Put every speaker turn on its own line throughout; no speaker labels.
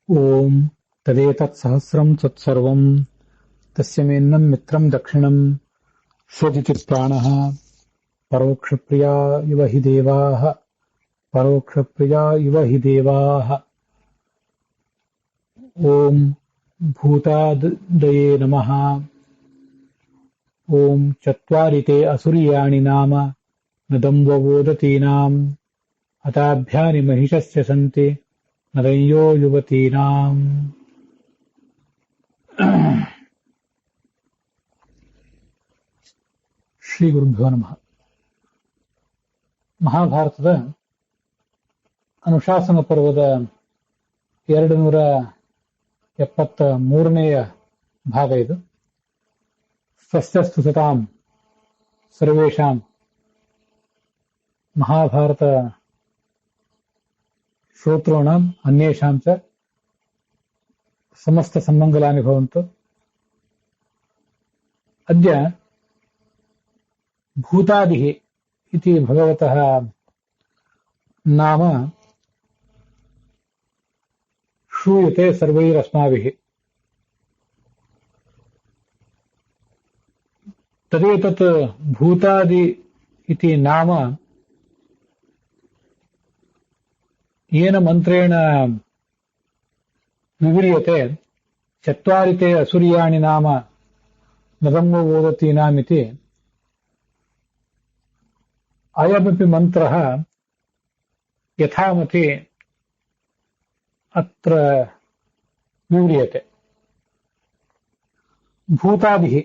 ಓಂ ತದೇತತ್ಸಹಸ್ರಂ ತತ್ಸರ್ವಂ ತಸ್ಯ ಮೇನ್ನಂ ಮಿತ್ರಂ ದಕ್ಷಿಣಂ ಸ್ವದಿತಿ ಪ್ರಾಣಃ ಪರೋಕ್ಷಪ್ರಿಯಾ ಇವ ಹಿ ದೇವಾಃ ಪರೋಕ್ಷಪ್ರಿಯಾ ಇವ ಹಿ ದೇವಾಃ. ಓಂ ಭೂತಾದಯೇ ನಮಃ. ಓಂ ಚತ್ವಾರಿತೆ ಅಸುರಿಯಾಣಿ ನಾಮ ನ ದಂವವೋದತೀನಾಂ ಅತಾಭ್ಯಾನಿ ಮಹಿಷಸ್ಯ ಸಂತಿ ನರಯ್ಯೋ ಯುವತೀನಾಂ. ಶ್ರೀ ಗುರುಭ್ಯೋ ನಮಃ. ಮಹಾಭಾರತದ ಅನುಶಾಸನ ಪರ್ವದ 273ನೇಯ ಭಾಗ ಇದು. ಸ್ವಸ್ಯಸ್ತು ಸತಾಂ ಸರ್ವೇಷಾಂ. ಮಹಾಭಾರತ ಶ್ರೋತॄಣಾಂ ಅನ್ಯೇಷಾಂ ಚ ಸಮಸ್ತ ಸನ್ಮಂಗಲಾನಿ ಭವಂತು. ಅದ್ಯ ಭೂತಾದಿಃ ಇತಿ ಭಗವತಃ ನಾಮ ಶ್ರೂಯತೆ ಸರ್ವೈರಸ್ಮಾಭಿಃ. ತದೇತತ್ ಭೂತಾದಿ ಇತಿ ನಾಮ येन मंत्रेण विव्रियते चत्वारिते असुर्याणि नाम नदम्ववोदतीनामिति अयमपि मंत्रः यथामति अत्र विव्रियते. भूतादिः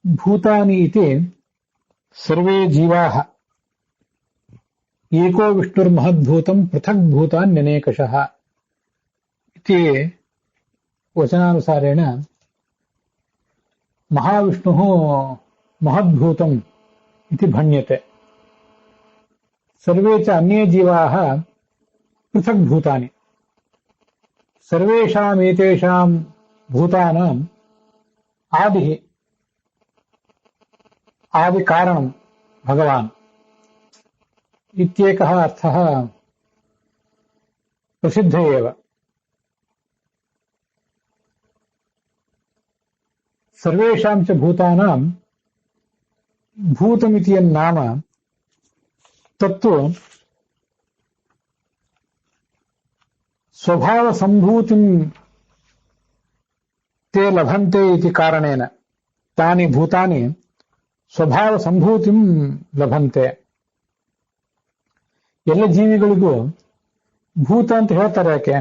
भूतानि इति सर्वे जीवाः एको विष्णुर्महद्भूतं पृथक् भूतान्यनेकशः इति वचनानुसारेण महाविष्णुः महद्भूतम् इति भण्यते. सर्वे च अन्ये जीवाः पृथक् भूतानि. सर्वेषाम् एतेषां भूतानाम् आदिः आदिकारणं भगवान् इत्येकः अर्थः प्रसिद्ध एव. सर्वेषां च भूतानां भूतमिति यन्नाम तत्तु स्वभावसम्भूतिं ते लभन्ते इति कारणेन तानि भूतानि स्वभावसम्भूतिं लभन्ते. ಎಲ್ಲ ಜೀವಿಗಳಿಗೂ ಭೂತ ಅಂತ ಹೇಳ್ತಾರೆ. ಯಾಕೆ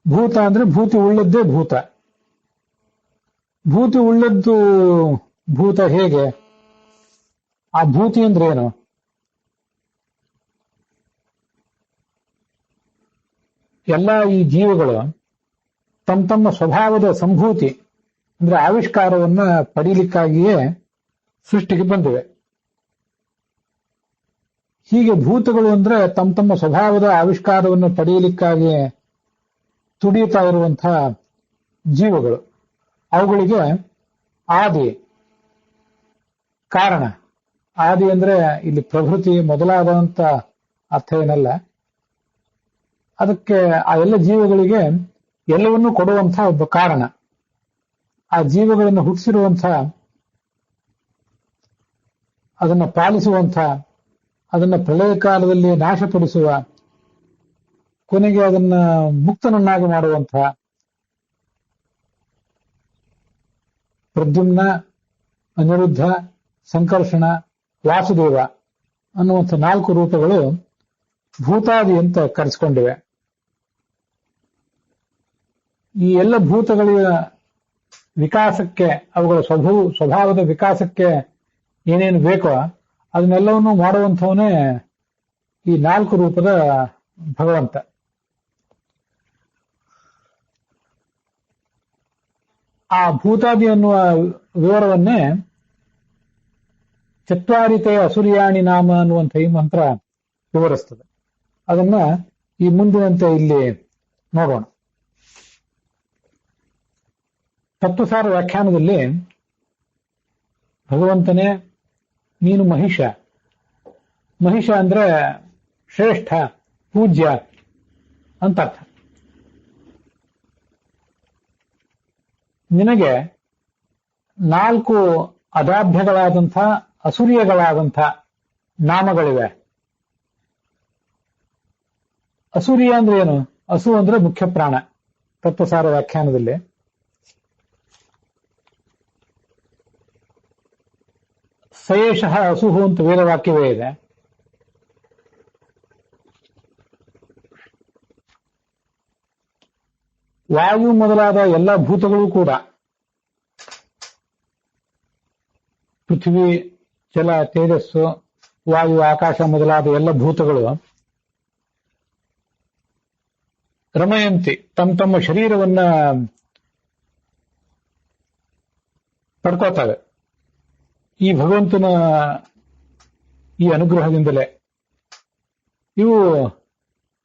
ಭೂತ ಅಂದ್ರೆ ಭೂತಿ ಉಳ್ಳದ್ದೇ ಭೂತ. ಭೂತಿ ಉಳ್ಳದ್ದು ಭೂತ ಹೇಗೆ? ಆ ಭೂತಿ ಅಂದ್ರೆ ಏನು? ಎಲ್ಲ ಈ ಜೀವಿಗಳು ತಮ್ಮ ತಮ್ಮ ಸ್ವಭಾವದ ಸಂಭೂತಿ ಅಂದ್ರೆ ಆವಿಷ್ಕಾರವನ್ನ ಪಡೀಲಿಕ್ಕಾಗಿಯೇ ಸೃಷ್ಟಿಗೆ ಬಂದಿವೆ. ಹೀಗೆ ಭೂತಗಳು ಅಂದ್ರೆ ತಮ್ಮ ತಮ್ಮ ಸ್ವಭಾವದ ಆವಿಷ್ಕಾರವನ್ನು ಪಡೆಯಲಿಕ್ಕಾಗಿ ತುಡಿಯುತ್ತಾ ಇರುವಂತಹ ಜೀವಗಳು. ಅವುಗಳಿಗೆ ಆದಿ ಕಾರಣ. ಆದಿ ಅಂದ್ರೆ ಇಲ್ಲಿ ಪ್ರಭೃತಿ ಮೊದಲಾದಂತ ಅರ್ಥ ಏನಲ್ಲ. ಅದಕ್ಕೆ ಆ ಎಲ್ಲ ಜೀವಗಳಿಗೆ ಎಲ್ಲವನ್ನೂ ಕೊಡುವಂತಹ ಒಬ್ಬ ಕಾರಣ. ಆ ಜೀವಗಳನ್ನು ಹುಟ್ಟಿಸಿರುವಂಥ, ಅದನ್ನು ಪಾಲಿಸುವಂಥ, ಅದನ್ನು ಪ್ರಳಯ ಕಾಲದಲ್ಲಿ ನಾಶಪಡಿಸುವ, ಕೊನೆಗೆ ಅದನ್ನ ಮುಕ್ತನನ್ನಾಗಿ ಮಾಡುವಂತಹ ಪ್ರದ್ಯುಮ್ನ, ಅನಿರುದ್ಧ, ಸಂಕರ್ಷಣ, ವಾಸುದೇವ ಅನ್ನುವಂಥ 4 ರೂಪಗಳು ಭೂತಾದಿ ಅಂತ ಕರೆಸಿಕೊಂಡಿವೆ. ಈ ಎಲ್ಲ ಭೂತಗಳ ವಿಕಾಸಕ್ಕೆ, ಅವುಗಳ ಸ್ವಭಾವದ ವಿಕಾಸಕ್ಕೆ ಏನೇನು ಬೇಕೋ ಅದನ್ನೆಲ್ಲವನ್ನೂ ಮಾಡುವಂಥವನೇ ಈ 4 ರೂಪದ ಭಗವಂತ. ಆ ಭೂತಾದಿ ಅನ್ನುವ ವಿವರವನ್ನೇ ಚತ್ವಾರಿತೆ ಅಸುರ್ಯಾಣಿ ನಾಮ ಅನ್ನುವಂಥ ಈ ಮಂತ್ರ ವಿವರಿಸ್ತದೆ. ಅದನ್ನ ಈ ಮುಂದಿನಂತೆ ಇಲ್ಲಿ ನೋಡೋಣ. ತತ್ವಸಾರ ವ್ಯಾಖ್ಯಾನದಲ್ಲಿ ಭಗವಂತನೇ ನೀನು ಮಹಿಷ. ಮಹಿಷ ಅಂದ್ರೆ ಶ್ರೇಷ್ಠ, ಪೂಜ್ಯ ಅಂತ ಅರ್ಥ. ನಿನಗೆ 4 ಅದಾಭ್ಯಗಳಾದಂಥ ಅಸುರಿಯಗಳಾದಂಥ ನಾಮಗಳಿವೆ. ಅಸುರಿಯ ಅಂದ್ರೆ ಏನು? ಅಸು ಅಂದ್ರೆ ಮುಖ್ಯ ಪ್ರಾಣ. ತತ್ವಸಾರ ವ್ಯಾಖ್ಯಾನದಲ್ಲಿ ಸಯೇಷಃ ಅಸುಹು ಅಂತ ವೇದವಾಕ್ಯವೇ ಇದೆ. ವಾಯು ಮೊದಲಾದ ಎಲ್ಲ ಭೂತಗಳು ಕೂಡ, ಪೃಥ್ವಿ, ಜಲ, ತೇಜಸ್ಸು, ವಾಯು, ಆಕಾಶ ಮೊದಲಾದ ಎಲ್ಲ ಭೂತಗಳು ರಮಯಂತಿ ತಮ್ಮ ತಮ್ಮ ಶರೀರವನ್ನ ಪಡ್ಕೋತವೆ ಈ ಭಗವಂತನ ಈ ಅನುಗ್ರಹದಿಂದಲೇ. ಇವು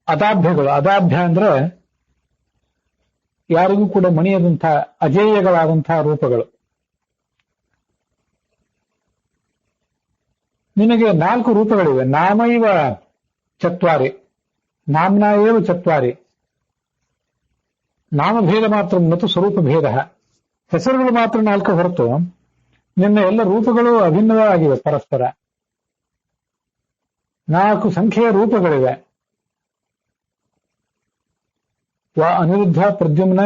ಅದಾಭ್ಯಗಳು. ಅದಾಭ್ಯ ಅಂದ್ರೆ ಯಾರಿಗೂ ಕೂಡ ಮಣಿಯದಂಥ ಅಜೇಯಗಳಾದಂತಹ ರೂಪಗಳು. ನಿನಗೆ 4 ರೂಪಗಳಿವೆ. ನಾಮೈವ ಚತ್ವಾರಿ, ನಾಮ್ನಾ ಏವ ಚತ್ವಾರಿ, ನಾಮಭೇದ ಮಾತ್ರ ಮತ್ತು ಸ್ವರೂಪ ಭೇದ. ಹೆಸರುಗಳು ಮಾತ್ರ 4 ಹೊರತು ನಿನ್ನ ಎಲ್ಲ ರೂಪಗಳು ಅಭಿನ್ನವಾಗಿವೆ ಪರಸ್ಪರ. 4 ಸಂಖ್ಯೆಯ ರೂಪಗಳಿವೆ. ಅನಿರುದ್ಧ, ಪ್ರದ್ಯುಮ್ನ,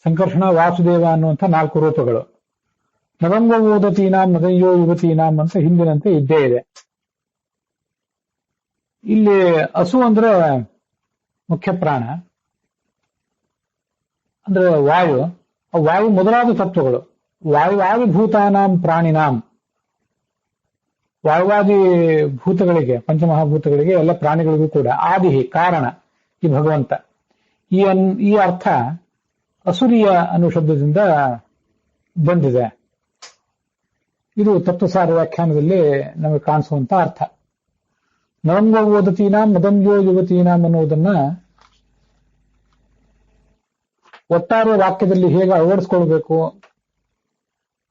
ಸಂಕರ್ಷಣ, ವಾಸುದೇವ ಅನ್ನುವಂಥ 4 ರೂಪಗಳು. ನದಂಗ ಓದತೀನಾಂ ನದಯ್ಯೋ ಯುವತೀನಾಂ ಅಂತ ಹಿಂದಿನಂತೆ ಇದ್ದೇ ಇದೆ. ಇಲ್ಲಿ ಅಸು ಅಂದ್ರೆ ಮುಖ್ಯ ಪ್ರಾಣ, ಅಂದ್ರೆ ವಾಯು. ವಾಯು ಮೊದಲಾದ ತತ್ವಗಳು. ವಾಯುವಾದಿ ಭೂತಾನಾಂ ಪ್ರಾಣಿನಾಂ, ವಾಯುವಾದಿ ಭೂತಗಳಿಗೆ, ಪಂಚಮಹಾಭೂತಗಳಿಗೆ, ಎಲ್ಲ ಪ್ರಾಣಿಗಳಿಗೂ ಕೂಡ ಆದಿ ಕಾರಣ ಈ ಭಗವಂತ. ಈ ಅರ್ಥ ಅಸುರಿಯ ಅನ್ನೋ ಶಬ್ದದಿಂದ ಬಂದಿದೆ. ಇದು ತತ್ವಸಾರ ವ್ಯಾಖ್ಯಾನದಲ್ಲಿ ನಮಗೆ ಕಾಣಿಸುವಂತ ಅರ್ಥ. ನರಂಗೋ ಓದತೀನಾಂ ಮದಂಗೋ ಯುವತೀನಾಂ ಅನ್ನುವುದನ್ನ ಒಟ್ಟಾರೆ ವಾಕ್ಯದಲ್ಲಿ ಹೇಗೆ ಅಳವಡಿಸ್ಕೊಳ್ಬೇಕು,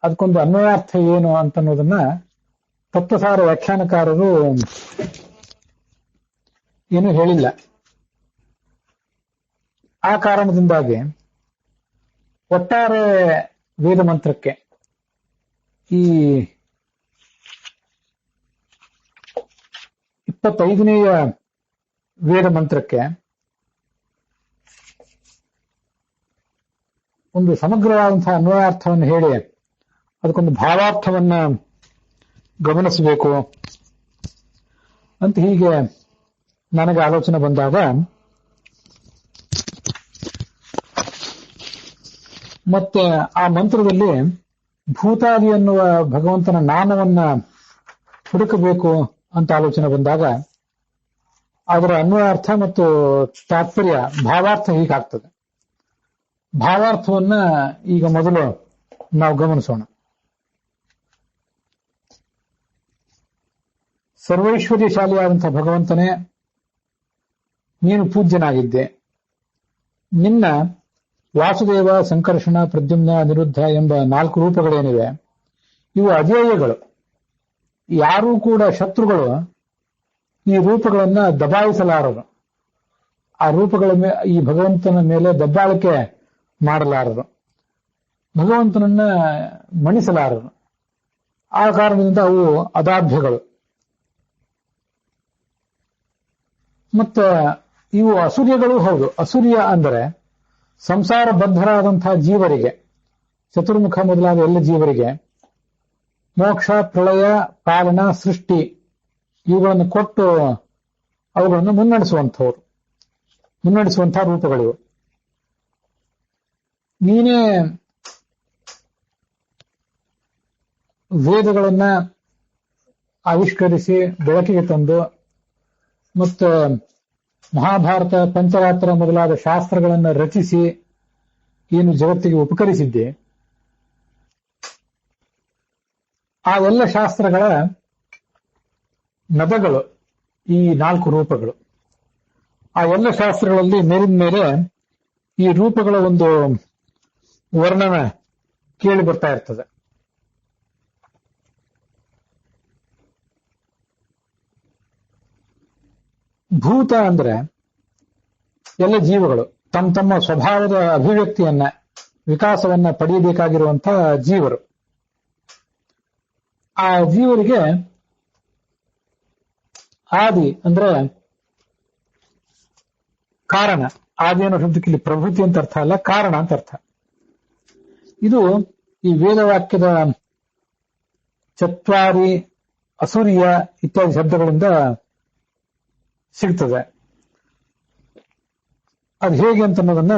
ಅದಕ್ಕೊಂದು ಅನ್ವಯಾರ್ಥ ಏನು ಅಂತನ್ನೋದನ್ನ ತತ್ವಸಾರ ವ್ಯಾಖ್ಯಾನಕಾರರು ಏನು ಹೇಳಿಲ್ಲ. ಆ ಕಾರಣದಿಂದಾಗಿ ಒಟ್ಟಾರೆ ವೇದ ಮಂತ್ರಕ್ಕೆ, ಈ 25ನೇಯ ವೇದ ಮಂತ್ರಕ್ಕೆ ಒಂದು ಸಮಗ್ರವಾದಂತಹ ಅನ್ವಯಾರ್ಥವನ್ನು ಹೇಳಿ ಅದಕ್ಕೊಂದು ಭಾವಾರ್ಥವನ್ನ ಗಮನಿಸಬೇಕು ಅಂತ ಹೀಗೆ ನನಗೆ ಆಲೋಚನೆ ಬಂದಾಗ, ಮತ್ತೆ ಆ ಮಂತ್ರದಲ್ಲಿ ಭೂತಾದಿ ಎನ್ನುವ ಭಗವಂತನ ನಾಮವನ್ನ ಹುಡುಕಬೇಕು ಅಂತ ಆಲೋಚನೆ ಬಂದಾಗ ಅದರ ಅನ್ವಯಾರ್ಥ ಮತ್ತು ತಾತ್ಪರ್ಯ, ಭಾವಾರ್ಥ ಹೀಗಾಗ್ತದೆ. ಭಾವಾರ್ಥವನ್ನ ಈಗ ಮೊದಲು ನಾವು ಗಮನಿಸೋಣ. ಸರ್ವೈಶ್ವರ್ಯಶಾಲಿಯಾದಂತಹ ಭಗವಂತನೇ, ನೀನು ಪೂಜ್ಯನಾಗಿದ್ದೆ. ನಿನ್ನ ವಾಸುದೇವ, ಸಂಕರ್ಷಣ, ಪ್ರದ್ಯುಮ್ನ, ಅನಿರುದ್ಧ ಎಂಬ 4 ರೂಪಗಳೇನಿವೆ ಇವು ಅಜೇಯಗಳು. ಯಾರೂ ಕೂಡ ಶತ್ರುಗಳು ಈ ರೂಪಗಳನ್ನ ದಬಾಯಿಸಲಾರರು. ಆ ರೂಪಗಳ ಈ ಭಗವಂತನ ಮೇಲೆ ದಬ್ಬಾಳಿಕೆ ಮಾಡಲಾರರು, ಭಗವಂತನನ್ನ ಮಣಿಸಲಾರರು. ಆ ಕಾರಣದಿಂದ ಅವು ಅದಾಭ್ಯಗಳು. ಮತ್ತು ಇವು ಅಸೂರ್ಯಗಳು ಹೌದು. ಅಸೂರ್ಯ ಅಂದರೆ ಸಂಸಾರ ಬದ್ಧರಾದಂತಹ ಜೀವರಿಗೆ, ಚತುರ್ಮುಖ ಮೊದಲಾದ ಎಲ್ಲ ಜೀವರಿಗೆ ಮೋಕ್ಷ, ಪ್ರಳಯ, ಪಾಲನ, ಸೃಷ್ಟಿ ಇವುಗಳನ್ನು ಕೊಟ್ಟು ಅವುಗಳನ್ನು ಮುನ್ನಡೆಸುವಂತಹ ರೂಪಗಳಿವು. ನೀನೇ ವೇದಗಳನ್ನ ಆವಿಷ್ಕರಿಸಿ ಬೆಳಕಿಗೆ ತಂದು ಮತ್ತು ಮಹಾಭಾರತ, ಪಂಚರಾತ್ರ ಮೊದಲಾದ ಶಾಸ್ತ್ರಗಳನ್ನು ರಚಿಸಿ ಏನು ಜಗತ್ತಿಗೆ ಉಪಕರಿಸಿದ್ದೆ, ಆ ಎಲ್ಲ ಶಾಸ್ತ್ರಗಳ ನದಗಳು ಈ 4 ರೂಪಗಳು. ಆ ಎಲ್ಲ ಶಾಸ್ತ್ರಗಳಲ್ಲಿ ಮೇಲಿನ ಮೇಲೆ ಈ ರೂಪಗಳ ಒಂದು ವರ್ಣನ ಕೇಳಿ ಬರ್ತಾ ಇರ್ತದೆ. ಭೂತ ಅಂದ್ರೆ ಎಲ್ಲ ಜೀವಗಳು ತಮ್ಮ ತಮ್ಮ ಸ್ವಭಾವದ ಅಭಿವ್ಯಕ್ತಿಯನ್ನ ವಿಕಾಸವನ್ನ ಪಡೆಯಬೇಕಾಗಿರುವಂತಹ ಜೀವರು. ಆ ಜೀವರಿಗೆ ಆದಿ ಅಂದ್ರೆ ಕಾರಣ. ಆದಿ ಅನ್ನೋ ಶಬ್ದಕ್ಕೆ ಇಲ್ಲಿ ಪ್ರಭೃತಿ ಅಂತ ಅರ್ಥ ಅಲ್ಲ, ಕಾರಣ ಅಂತ ಅರ್ಥ. ಇದು ಈ ವೇದವಾಕ್ಯದ ಚತ್ವಾರಿ, ಅಸೂರ್ಯ ಇತ್ಯಾದಿ ಶಬ್ದಗಳಿಂದ ಸಿಗ್ತದೆ. ಅದು ಹೇಗೆ ಅಂತ ಅನ್ನೋದನ್ನ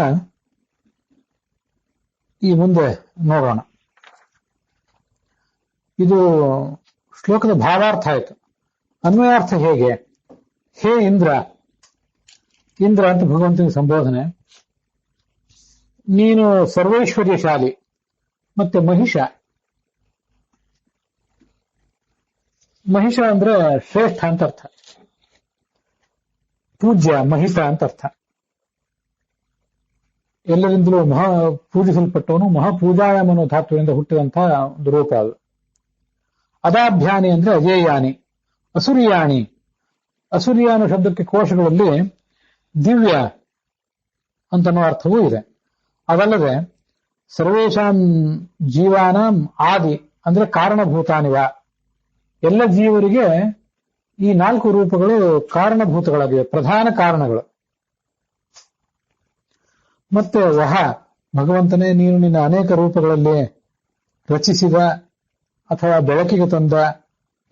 ಈ ಮುಂದೆ ನೋಡೋಣ. ಇದು ಶ್ಲೋಕದ ಭಾವಾರ್ಥ ಆಯಿತು. ಅನ್ವಯಾರ್ಥ ಹೇಗೆ? ಹೇ ಇಂದ್ರ, ಇಂದ್ರ ಅಂತ ಭಗವಂತನ ಸಂಬೋಧನೆ. ನೀನು ಸರ್ವೈಶ್ವರ್ಯಶಾಲಿ. ಮತ್ತೆ ಮಹಿಷ, ಮಹಿಷ ಅಂದ್ರೆ ಶ್ರೇಷ್ಠ ಅಂತ ಅರ್ಥ. ಪೂಜ್ಯ, ಮಹಿಷ ಅಂತ ಅರ್ಥ. ಎಲ್ಲರಿಂದಲೂ ಪೂಜಿಸಲ್ಪಟ್ಟವನು, ಮಹಾಪೂಜಾಯಾಮ ಅನ್ನೋ ಧಾತುವಿನಿಂದ ಹುಟ್ಟಿದಂತಹ ಒಂದು ರೂಪ ಅದು. ಅದಾಭ್ಯಾನಿ ಅಂದ್ರೆ ಅಜೇಯಾನಿ. ಅಸುರಿಯಾಣಿ, ಅಸುರಿಯ ಅನ್ನೋ ಶಬ್ದಕ್ಕೆ ಕೋಶಗಳಲ್ಲಿ ದಿವ್ಯ ಅಂತನೋ ಅರ್ಥವೂ ಇದೆ. ಅದಲ್ಲದೆ ಸರ್ವೇಷಾಂ ಜೀವಾನಾಂ ಆದಿ ಅಂದ್ರೆ ಕಾರಣಭೂತಾನಿವ. ಎಲ್ಲ ಜೀವರಿಗೆ ಈ 4 ರೂಪಗಳು ಕಾರಣಭೂತಗಳಾಗಿವೆ, ಪ್ರಧಾನ ಕಾರಣಗಳು. ಮತ್ತೆ ವಹ, ಭಗವಂತನೇ ನೀನು ನಿನ್ನ ಅನೇಕ ರೂಪಗಳಲ್ಲಿ ರಚಿಸಿದ ಅಥವಾ ಬೆಳಕಿಗೆ ತಂದ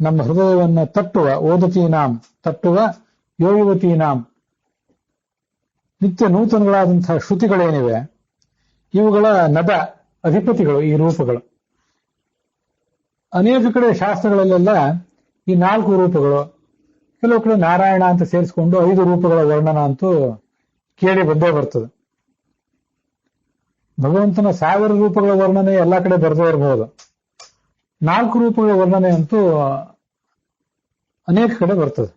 ನಮ್ಮ ಹೃದಯವನ್ನು ತಟ್ಟುವ, ಓದತೀನಾಂ ತಟ್ಟುವ, ಯೋಯುವತೀನಾಂ ನಿತ್ಯ ನೂತನಗಳಾದಂತಹ ಶ್ರುತಿಗಳೇನಿವೆ ಇವುಗಳ ನದ ಅಧಿಪತಿಗಳು ಈ ರೂಪಗಳು. ಅನೇಕ ಕಡೆ ಶಾಸ್ತ್ರಗಳಲ್ಲೆಲ್ಲ ಈ 4 ರೂಪಗಳು, ಕೆಲವು ಕಡೆ ನಾರಾಯಣ ಅಂತ ಸೇರಿಸಿಕೊಂಡು 5 ರೂಪಗಳ ವರ್ಣನ ಅಂತೂ ಕೇಳಿ ಬಂದೇ ಬರ್ತದೆ. ಭಗವಂತನ 1000 ರೂಪಗಳ ವರ್ಣನೆ ಎಲ್ಲ ಕಡೆ ಬರದೇ ಇರಬಹುದು. 4 ರೂಪಗಳ ವರ್ಣನೆ ಅಂತೂ ಅನೇಕ ಕಡೆ ಬರ್ತದೆ.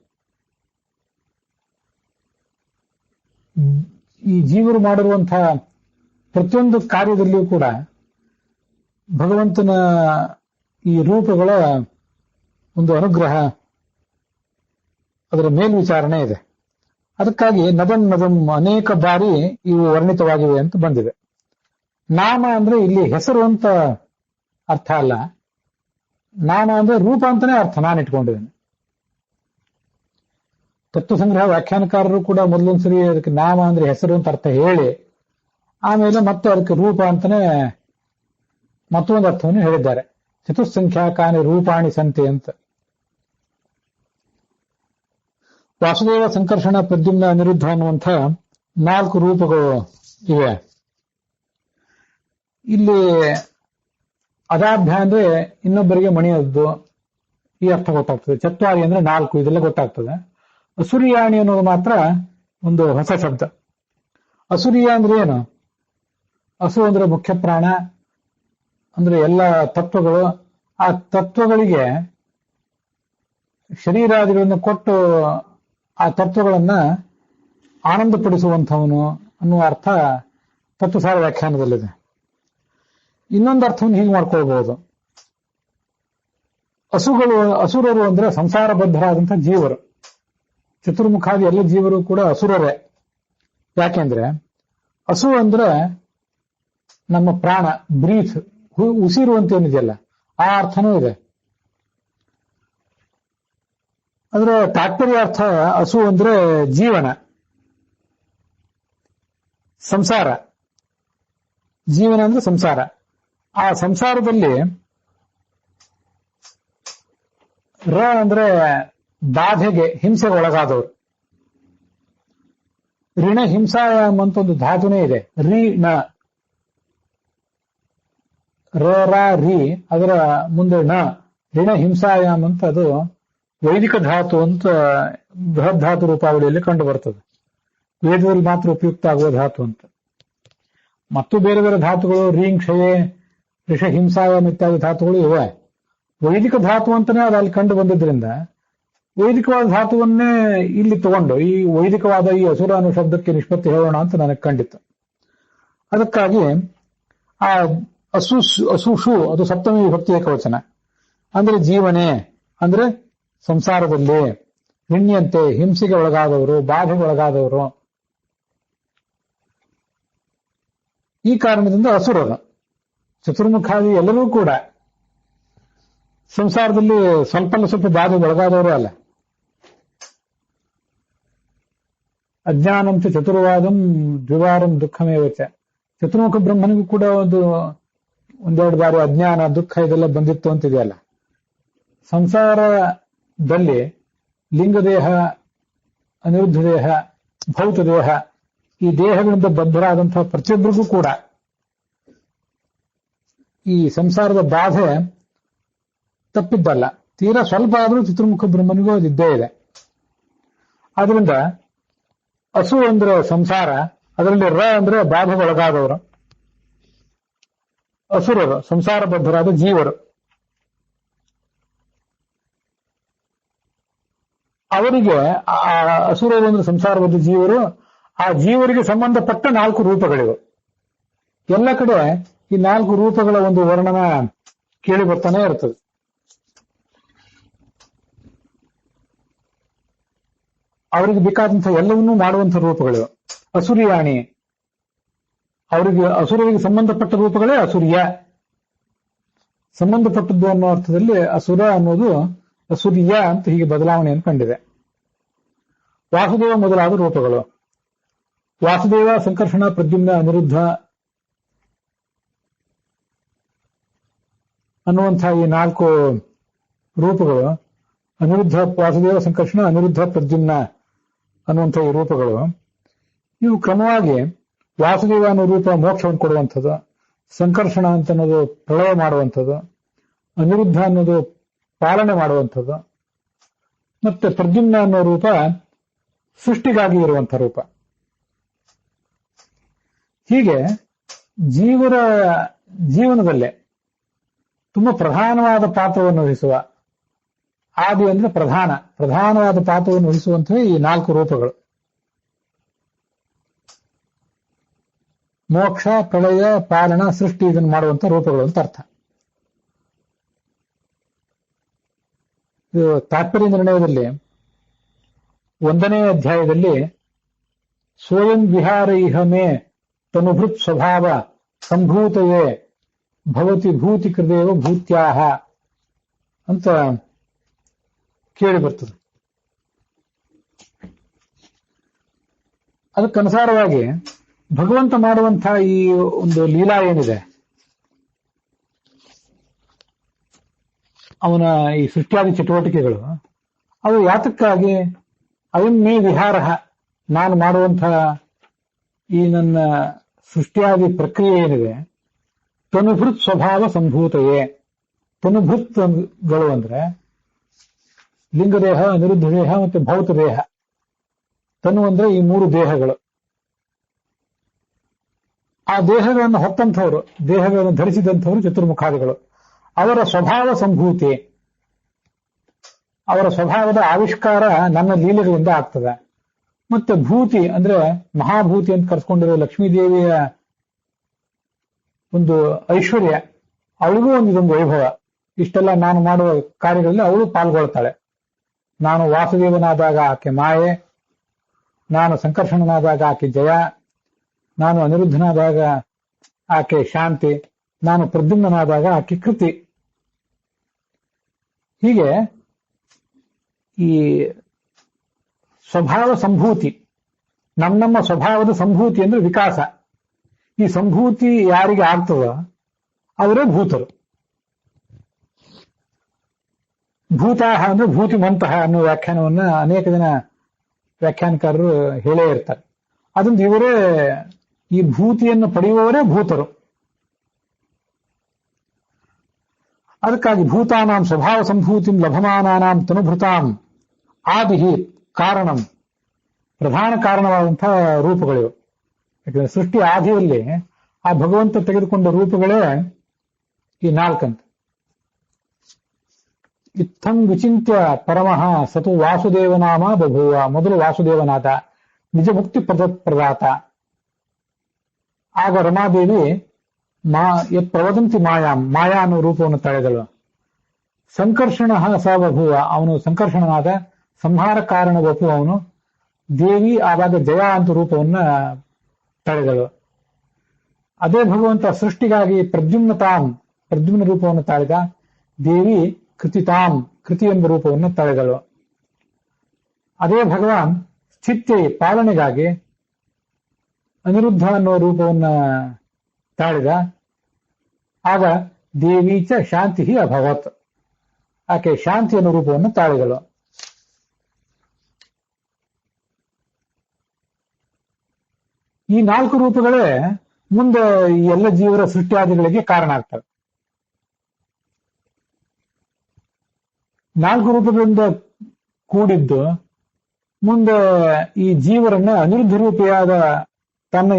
ಈ ಜೀವರು ಮಾಡಿರುವಂತಹ ಪ್ರತಿಯೊಂದು ಕಾರ್ಯದಲ್ಲಿಯೂ ಕೂಡ ಭಗವಂತನ ಈ ರೂಪಗಳ ಒಂದು ಅನುಗ್ರಹ, ಅದರ ಮೇಲ್ವಿಚಾರಣೆ ಇದೆ. ಅದಕ್ಕಾಗಿ ನದಂ ನದಂ ಅನೇಕ ಬಾರಿ ಇವು ವರ್ಣಿತವಾಗಿವೆ ಅಂತ ಬಂದಿವೆ. ನಾಮ ಅಂದ್ರೆ ಇಲ್ಲಿ ಹೆಸರು ಅಂತ ಅರ್ಥ ಅಲ್ಲ, ನಾಮ ಅಂದ್ರೆ ರೂಪ ಅಂತಾನೆ ಅರ್ಥ ನಾನು ಇಟ್ಕೊಂಡಿದ್ದೇನೆ. ತತ್ವಸಂಗ್ರಹ ವ್ಯಾಖ್ಯಾನಕಾರರು ಕೂಡ ಮೊದಲೊಂದ್ಸರಿ ಅದಕ್ಕೆ ನಾಮ ಅಂದ್ರೆ ಹೆಸರು ಅಂತ ಅರ್ಥ ಹೇಳಿ ಆಮೇಲೆ ಮತ್ತೆ ಅದಕ್ಕೆ ರೂಪ ಅಂತಾನೆ ಮತ್ತೊಂದು ಅರ್ಥವನ್ನು ಹೇಳಿದ್ದಾರೆ. ಚತುಸ್ಸಂಖ್ಯಾಕಾನಿ ರೂಪಾಣಿ ಸಂತೆ ಅಂತ. ವಾಸುದೇವ, ಸಂಕರ್ಷಣ, ಪ್ರದ್ಯುಮ್ನ, ಅನಿರುದ್ಧ ಅನ್ನುವಂಥ 4 ರೂಪಗಳು ಇವೆ. ಇಲ್ಲಿ ಅದಾಭ್ಯ ಅಂದ್ರೆ ಇನ್ನೊಬ್ಬರಿಗೆ ಮಣಿಯದ್ದು, ಈ ಅರ್ಥ ಗೊತ್ತಾಗ್ತದೆ. ಚತ್ವಾರಿ ಅಂದ್ರೆ 4, ಇದೆಲ್ಲ ಗೊತ್ತಾಗ್ತದೆ. ಅಸುರಿಯಾಣಿ ಅನ್ನೋದು ಮಾತ್ರ ಒಂದು ಹೊಸ ಶಬ್ದ. ಅಸುರಿಯ ಅಂದ್ರೆ ಏನು? ಹಸು ಅಂದ್ರೆ ಮುಖ್ಯ ಪ್ರಾಣ ಅಂದ್ರೆ ಎಲ್ಲ ತತ್ವಗಳು. ಆ ತತ್ವಗಳಿಗೆ ಶರೀರಾದಿಗಳನ್ನು ಕೊಟ್ಟು ಆ ತತ್ವಗಳನ್ನ ಆನಂದಪಡಿಸುವಂಥವನು ಅನ್ನುವ ಅರ್ಥ ತತ್ವಸಾರ ವ್ಯಾಖ್ಯಾನದಲ್ಲಿದೆ. ಇನ್ನೊಂದು ಅರ್ಥವನ್ನು ಹೀಗೆ ಮಾಡ್ಕೊಳ್ಬಹುದು. ಅಸುರರು ಅಂದ್ರೆ ಸಂಸಾರಬದ್ಧರಾದಂತಹ ಜೀವರು. ಚತುರ್ಮುಖಾದಿ ಎಲ್ಲ ಜೀವರು ಕೂಡ ಅಸುರರೇ. ಯಾಕೆಂದ್ರೆ ಹಸು ಅಂದ್ರೆ ನಮ್ಮ ಪ್ರಾಣ, ಬ್ರೀತ್, ಉಸಿರು ಅಂತ ಏನಿದೆಯಲ್ಲ ಆ ಅರ್ಥನೂ ಇದೆ. ಅಂದ್ರೆ ತಾತ್ಪರ್ಯ ಅರ್ಥ ಹಸು ಅಂದ್ರೆ ಜೀವನ, ಸಂಸಾರ. ಜೀವನ ಅಂದ್ರೆ ಸಂಸಾರ. ಆ ಸಂಸಾರದಲ್ಲಿ ರ ಅಂದ್ರೆ ಬಾಧೆಗೆ, ಹಿಂಸೆಗೆ ಒಳಗಾದವರು. ಋಣ ಹಿಂಸಾಯಾಮ್ ಅಂತ ಒಂದು ಧಾತುನೇ ಇದೆ. ಋಣ, ರಿ, ಅದರ ಮುಂದೆ ಣ, ಋಣ ಹಿಂಸಾಯಾಮ್ ಅಂತ. ಅದು ವೈದಿಕ ಧಾತು ಅಂತ ಬೃಹತ್ ಧಾತು ರೂಪಾವಳಿಯಲ್ಲಿ ಕಂಡು ಬರ್ತದೆ. ವೇದದಲ್ಲಿ ಮಾತ್ರ ಉಪಯುಕ್ತ ಆಗುವ ಧಾತು ಅಂತ. ಮತ್ತು ಬೇರೆ ಬೇರೆ ಧಾತುಗಳು ರೀಂಕ್ಷಯೇ, ಋಷ ಹಿಂಸಾಯಾಮ್ ಇತ್ಯಾದಿ ಧಾತುಗಳು ಇವೆ. ವೈದಿಕ ಧಾತು ಅಂತಾನೆ ಅದು ಅಲ್ಲಿ ಕಂಡು ಬಂದಿದ್ರಿಂದ ವೈದಿಕವಾದ ಧಾತುವನ್ನೇ ಇಲ್ಲಿ ತಗೊಂಡು ಈ ವೈದಿಕವಾದ ಈ ಅಸುರ ಅನ್ನೋ ಶಬ್ದಕ್ಕೆ ನಿಷ್ಪತ್ತಿ ಹೇಳೋಣ ಅಂತ ನನಗೆ ಕಂಡಿತ್ತು. ಅದಕ್ಕಾಗಿ ಆ ಅಸುಷು ಅದು ಸಪ್ತಮಿ ವಿಭಕ್ತಿ ಏಕವಚನ. ಅಂದ್ರೆ ಜೀವನೇ ಅಂದ್ರೆ ಸಂಸಾರದಲ್ಲಿ ಋಣ್ಯಂತೆ, ಹಿಂಸೆಗೆ ಒಳಗಾದವರು, ಬಾಧೆಗೆ ಒಳಗಾದವರು. ಈ ಕಾರಣದಿಂದ ಅಸುರರು, ಚತುರ್ಮುಖಾದಿ ಎಲ್ಲರೂ ಕೂಡ ಸಂಸಾರದಲ್ಲಿ ಸ್ವಲ್ಪ ಬಾಧೆ ಒಳಗಾದವರು ಅಲ್ಲ. ಅಜ್ಞಾನಂತೆ ಚತುರ್ವಾದಂ ದ್ವಿವಾರಂ ದುಃಖಮೇವಚ. ಚತುರ್ಮುಖ ಬ್ರಹ್ಮನಿಗೂ ಕೂಡ ಒಂದೆರಡು ಬಾರಿ ಅಜ್ಞಾನ ದುಃಖ ಇದೆಲ್ಲ ಬಂದಿತ್ತು ಅಂತಿದೆಯಲ್ಲ. ಸಂಸಾರದಲ್ಲಿ ಲಿಂಗದೇಹ, ಅನಿರುದ್ಧ ದೇಹ, ಭೌತ ದೇಹ, ಈ ದೇಹಗಳಿಂದ ಬದ್ಧರಾದಂತಹ ಪ್ರತಿಯೊಬ್ಬರಿಗೂ ಕೂಡ ಈ ಸಂಸಾರದ ಬಾಧೆ ತಪ್ಪಿದ್ದಲ್ಲ. ತೀರಾ ಸ್ವಲ್ಪ ಆದರೂ ಚತುರ್ಮುಖ ಬ್ರಹ್ಮನಿಗೂ ಅದಿದ್ದೇ ಇದೆ. ಆದ್ರಿಂದ ಅಸು ಅಂದ್ರೆ ಸಂಸಾರ, ಅದರಲ್ಲಿ ರ ಅಂದ್ರೆ ಬಾಧೆಗೊಳಗಾದವರು, ಅಸುರರು ಸಂಸಾರ ಬದ್ಧರಾದ ಜೀವರು. ಅವರಿಗೆ ಆ ಅಸುರರು ಅಂದ್ರೆ ಸಂಸಾರಬದ್ಧ ಜೀವರು, ಆ ಜೀವರಿಗೆ ಸಂಬಂಧಪಟ್ಟ 4 ರೂಪಗಳಿವೆ. ಎಲ್ಲ ಕಡೆ ಈ 4 ರೂಪಗಳ ಒಂದು ವರ್ಣನ ಕೇಳಿ ಬರ್ತಾನೆ ಇರ್ತದೆ. ಅವರಿಗೆ ಬೇಕಾದಂತಹ ಎಲ್ಲವನ್ನೂ ಮಾಡುವಂತಹ ರೂಪಗಳಿವೆ. ಅಸುರಿಯಾಣಿ, ಅವರಿಗೆ ಅಸುರರಿಗೆ ಸಂಬಂಧಪಟ್ಟ ರೂಪಗಳೇ ಅಸುರಿಯ. ಸಂಬಂಧಪಟ್ಟದ್ದು ಅನ್ನೋ ಅರ್ಥದಲ್ಲಿ ಅಸುರ ಅನ್ನೋದು ಅಸುರಿಯ ಅಂತ ಹೀಗೆ ಬದಲಾವಣೆಯನ್ನು ಕಂಡಿದೆ. ವಾಸುದೇವ ಮೊದಲಾದ ರೂಪಗಳು, ವಾಸುದೇವ, ಸಂಕರ್ಷಣ, ಪ್ರದ್ಯುಮ್ನ, ಅನಿರುದ್ಧ ಅನ್ನುವಂತಹ ಈ 4 ರೂಪಗಳು, ಅನಿರುದ್ಧ, ವಾಸುದೇವ, ಸಂಕರ್ಷಣ, ಅನಿರುದ್ಧ, ಪ್ರದ್ಯುಮ್ನ ಅನ್ನುವಂಥ ಈ ರೂಪಗಳು, ಇವು ಕ್ರಮವಾಗಿ ವಾಸುದೇವ ಅನ್ನೋ ರೂಪ ಮೋಕ್ಷವನ್ನು ಕೊಡುವಂಥದ್ದು, ಸಂಕರ್ಷಣ ಅಂತ ಅನ್ನೋದು ಪ್ರಳಯ ಮಾಡುವಂಥದ್ದು, ಅನಿರುದ್ಧ ಅನ್ನೋದು ಪಾಲನೆ ಮಾಡುವಂಥದ್ದು, ಮತ್ತೆ ಪ್ರದ್ಯುಮ್ನ ಅನ್ನೋ ರೂಪ ಸೃಷ್ಟಿಗಾಗಿ ಇರುವಂಥ ರೂಪ. ಹೀಗೆ ಜೀವರ ಜೀವನದಲ್ಲೇ ತುಂಬಾ ಪ್ರಧಾನವಾದ ಪಾತ್ರವನ್ನು ವಹಿಸುವ, ಆದಿ ಅಂದ್ರೆ ಪ್ರಧಾನವಾದ ಪಾತ್ರವನ್ನು ವಹಿಸುವಂತಹ ಈ 4 ರೂಪಗಳು. ಮೋಕ್ಷ, ಪ್ರಳಯ, ಪಾಲನ, ಸೃಷ್ಟಿ ಇದನ್ನು ಮಾಡುವಂತ ರೂಪಗಳು ಅಂತ ಅರ್ಥ. ಇದು ತಾತ್ಪರ್ಯ ನಿರ್ಣಯದಲ್ಲಿ 1ನೇ ಅಧ್ಯಾಯದಲ್ಲಿ ಸ್ವಯಂ ವಿಹಾರ ಇಹ ಮೇ ತನುಭೃತ್ ಸ್ವಭಾವ ಸಂಭೂತಯೇ ಭವತಿ ಭೂತಿ ಕೃದೇವ ಭೂತ್ಯಾಹ ಅಂತ ಕೇಳಿ ಬರ್ತದೆ. ಅದಕ್ಕನುಸಾರವಾಗಿ ಭಗವಂತ ಮಾಡುವಂತಹ ಈ ಒಂದು ಲೀಲಾ ಏನಿದೆ, ಅವನ ಈ ಸೃಷ್ಟಿಯಾದಿ ಚಟುವಟಿಕೆಗಳು, ಅವು ಯಾತಕ್ಕಾಗಿ? ಅಯಂ ಮೇ ವಿಹಾರ, ನಾನು ಮಾಡುವಂತಹ ಈ ನನ್ನ ಸೃಷ್ಟಿಯಾದಿ ಪ್ರಕ್ರಿಯೆ ಏನಿದೆ, ತನುಭೃತ್ ಸ್ವಭಾವ ಸಂಭೂತೆಯೇ. ತನುಭೃತ್ಗಳು ಅಂದ್ರೆ ಲಿಂಗದೇಹ, ಅನಿರುದ್ಧ ದೇಹ ಮತ್ತೆ ಭೌತ ದೇಹ. ತನು ಅಂದ್ರೆ ಈ 3 ದೇಹಗಳು. ಆ ದೇಹಗಳನ್ನು ಹೊತ್ತಂಥವರು, ದೇಹಗಳನ್ನು ಧರಿಸಿದಂಥವರು ಚತುರ್ಮುಖಾದಿಗಳು. ಅವರ ಸ್ವಭಾವ ಸಂಭೂತಿ, ಅವರ ಸ್ವಭಾವದ ಆವಿಷ್ಕಾರ ನನ್ನ ಲೀಲೆಗಳಿಂದ ಆಗ್ತದೆ. ಮತ್ತೆ ಭೂತಿ ಅಂದ್ರೆ ಮಹಾಭೂತಿ ಅಂತ ಕರೆಸ್ಕೊಂಡಿರೋ ಲಕ್ಷ್ಮೀದೇವಿಯ ಒಂದು ಐಶ್ವರ್ಯ, ಅವಳಿಗೂ ಇದೊಂದು ವೈಭವ. ಇಷ್ಟೆಲ್ಲ ನಾನು ಮಾಡುವ ಕಾರ್ಯಗಳಲ್ಲಿ ಅವಳು ಪಾಲ್ಗೊಳ್ತಾಳೆ. ನಾನು ವಾಸುದೇವನಾದಾಗ ಆಕೆ ಮಾಯೆ, ನಾನು ಸಂಕರ್ಷಣನಾದಾಗ ಆಕೆ ಜಯ, ನಾನು ಅನಿರುದ್ಧನಾದಾಗ ಆಕೆ ಶಾಂತಿ, ನಾನು ಪ್ರದ್ಯುಮ್ನಾದಾಗ ಆಕೆ ಕೃತಿ. ಹೀಗೆ ಈ ಸ್ವಭಾವ ಸಂಭೂತಿ, ನಮ್ಮ ಸ್ವಭಾವದ ಸಂಭೂತಿ ಅಂದ್ರೆ ವಿಕಾಸ. ಈ ಸಂಭೂತಿ ಯಾರಿಗೆ ಆಗ್ತದೋ ಅವರೇ ಭೂತರು. ಭೂತಾಹ ಅಂದ್ರೆ ಭೂತಿಮಂತಹ ಅನ್ನೋ ವ್ಯಾಖ್ಯಾನವನ್ನ ಅನೇಕ ಜನ ವ್ಯಾಖ್ಯಾನಕಾರರು ಹೇಳೇ ಇರ್ತಾರೆ. ಅದರಿಂದ ಇವರೇ ಈ ಭೂತಿಯನ್ನು ಪಡೆಯುವವರೇ ಭೂತರು. ಅದಕ್ಕಾಗಿ ಭೂತಾನಾಂ ಸ್ವಭಾವ ಸಂಭೂತಿಂ ಲಭಮಾನಾನಾಂ ತನುಭೃತಾಂ ಆದಿಹಿ ಕಾರಣಂ, ಪ್ರಧಾನ ಕಾರಣವಾದಂತಹ ರೂಪಗಳಿವೆ. ಯಾಕಂದ್ರೆ ಸೃಷ್ಟಿ ಆದಿಯಲ್ಲಿ ಆ ಭಗವಂತ ತೆಗೆದುಕೊಂಡ ರೂಪಗಳೇ ಈ 4 ಅಂತ. ಇತ್ತಂ ವಿಚಿಂತ್ಯ ಪರಮಃ ಸತು ವಾಸುದೇವನಾಮ ಬಭೂವ. ಮೊದಲು ವಾಸುದೇವನಾದ, ನಿಜ ಮುಕ್ತಿ ಪ್ರದಾತ. ಆಗ ರಮಾದೇವಿ ಪ್ರವದಂತಿ ಮಾಯಾ ಅನ್ನೋ ರೂಪವನ್ನು ತಳೆದಳು. ಸಂಕರ್ಷಣ ಸ ಬಭೂವ, ಅವನು ಸಂಕರ್ಷಣನಾದ, ಸಂಹಾರ ಕಾರಣ ವಪು ಅವನು. ದೇವಿ ಆವಾಗ ಜಯ ಅಂತ ರೂಪವನ್ನ ತಳೆದಳು. ಅದೇ ಭಗವಂತ ಸೃಷ್ಟಿಗಾಗಿ ಪ್ರದ್ಯುಮ್ನ ರೂಪವನ್ನು ತಾಳಿದ. ದೇವಿ ಕೃತಿತಾಂ, ಕೃತಿ ಎಂಬ ರೂಪವನ್ನು ತಾಳಿದಳು. ಅದೇ ಭಗವಾನ್ ಸ್ಥಿತಿ ಪಾಲನೆಗಾಗಿ ಅನಿರುದ್ಧ ಅನ್ನುವ ರೂಪವನ್ನ ತಾಳಿದ. ಆಗ ದೇವೀಚ ಶಾಂತಿ ಅಭವತ್, ಆಕೆ ಶಾಂತಿ ಅನ್ನೋ ರೂಪವನ್ನು ತಾಳಿದಳು. ಈ 4 ರೂಪಗಳೇ ಮುಂದೆ ಈ ಎಲ್ಲ ಜೀವರ ಸೃಷ್ಟಿಯಾದಿಗಳಿಗೆ ಕಾರಣ ಆಗ್ತವೆ. 4 ರೂಪಗಳಿಂದ ಕೂಡಿದ್ದು ಮುಂದೆ ಈ ಜೀವರನ್ನ ಅನಿರುದ್ಧ ರೂಪಿಯಾದ ತನ್ನ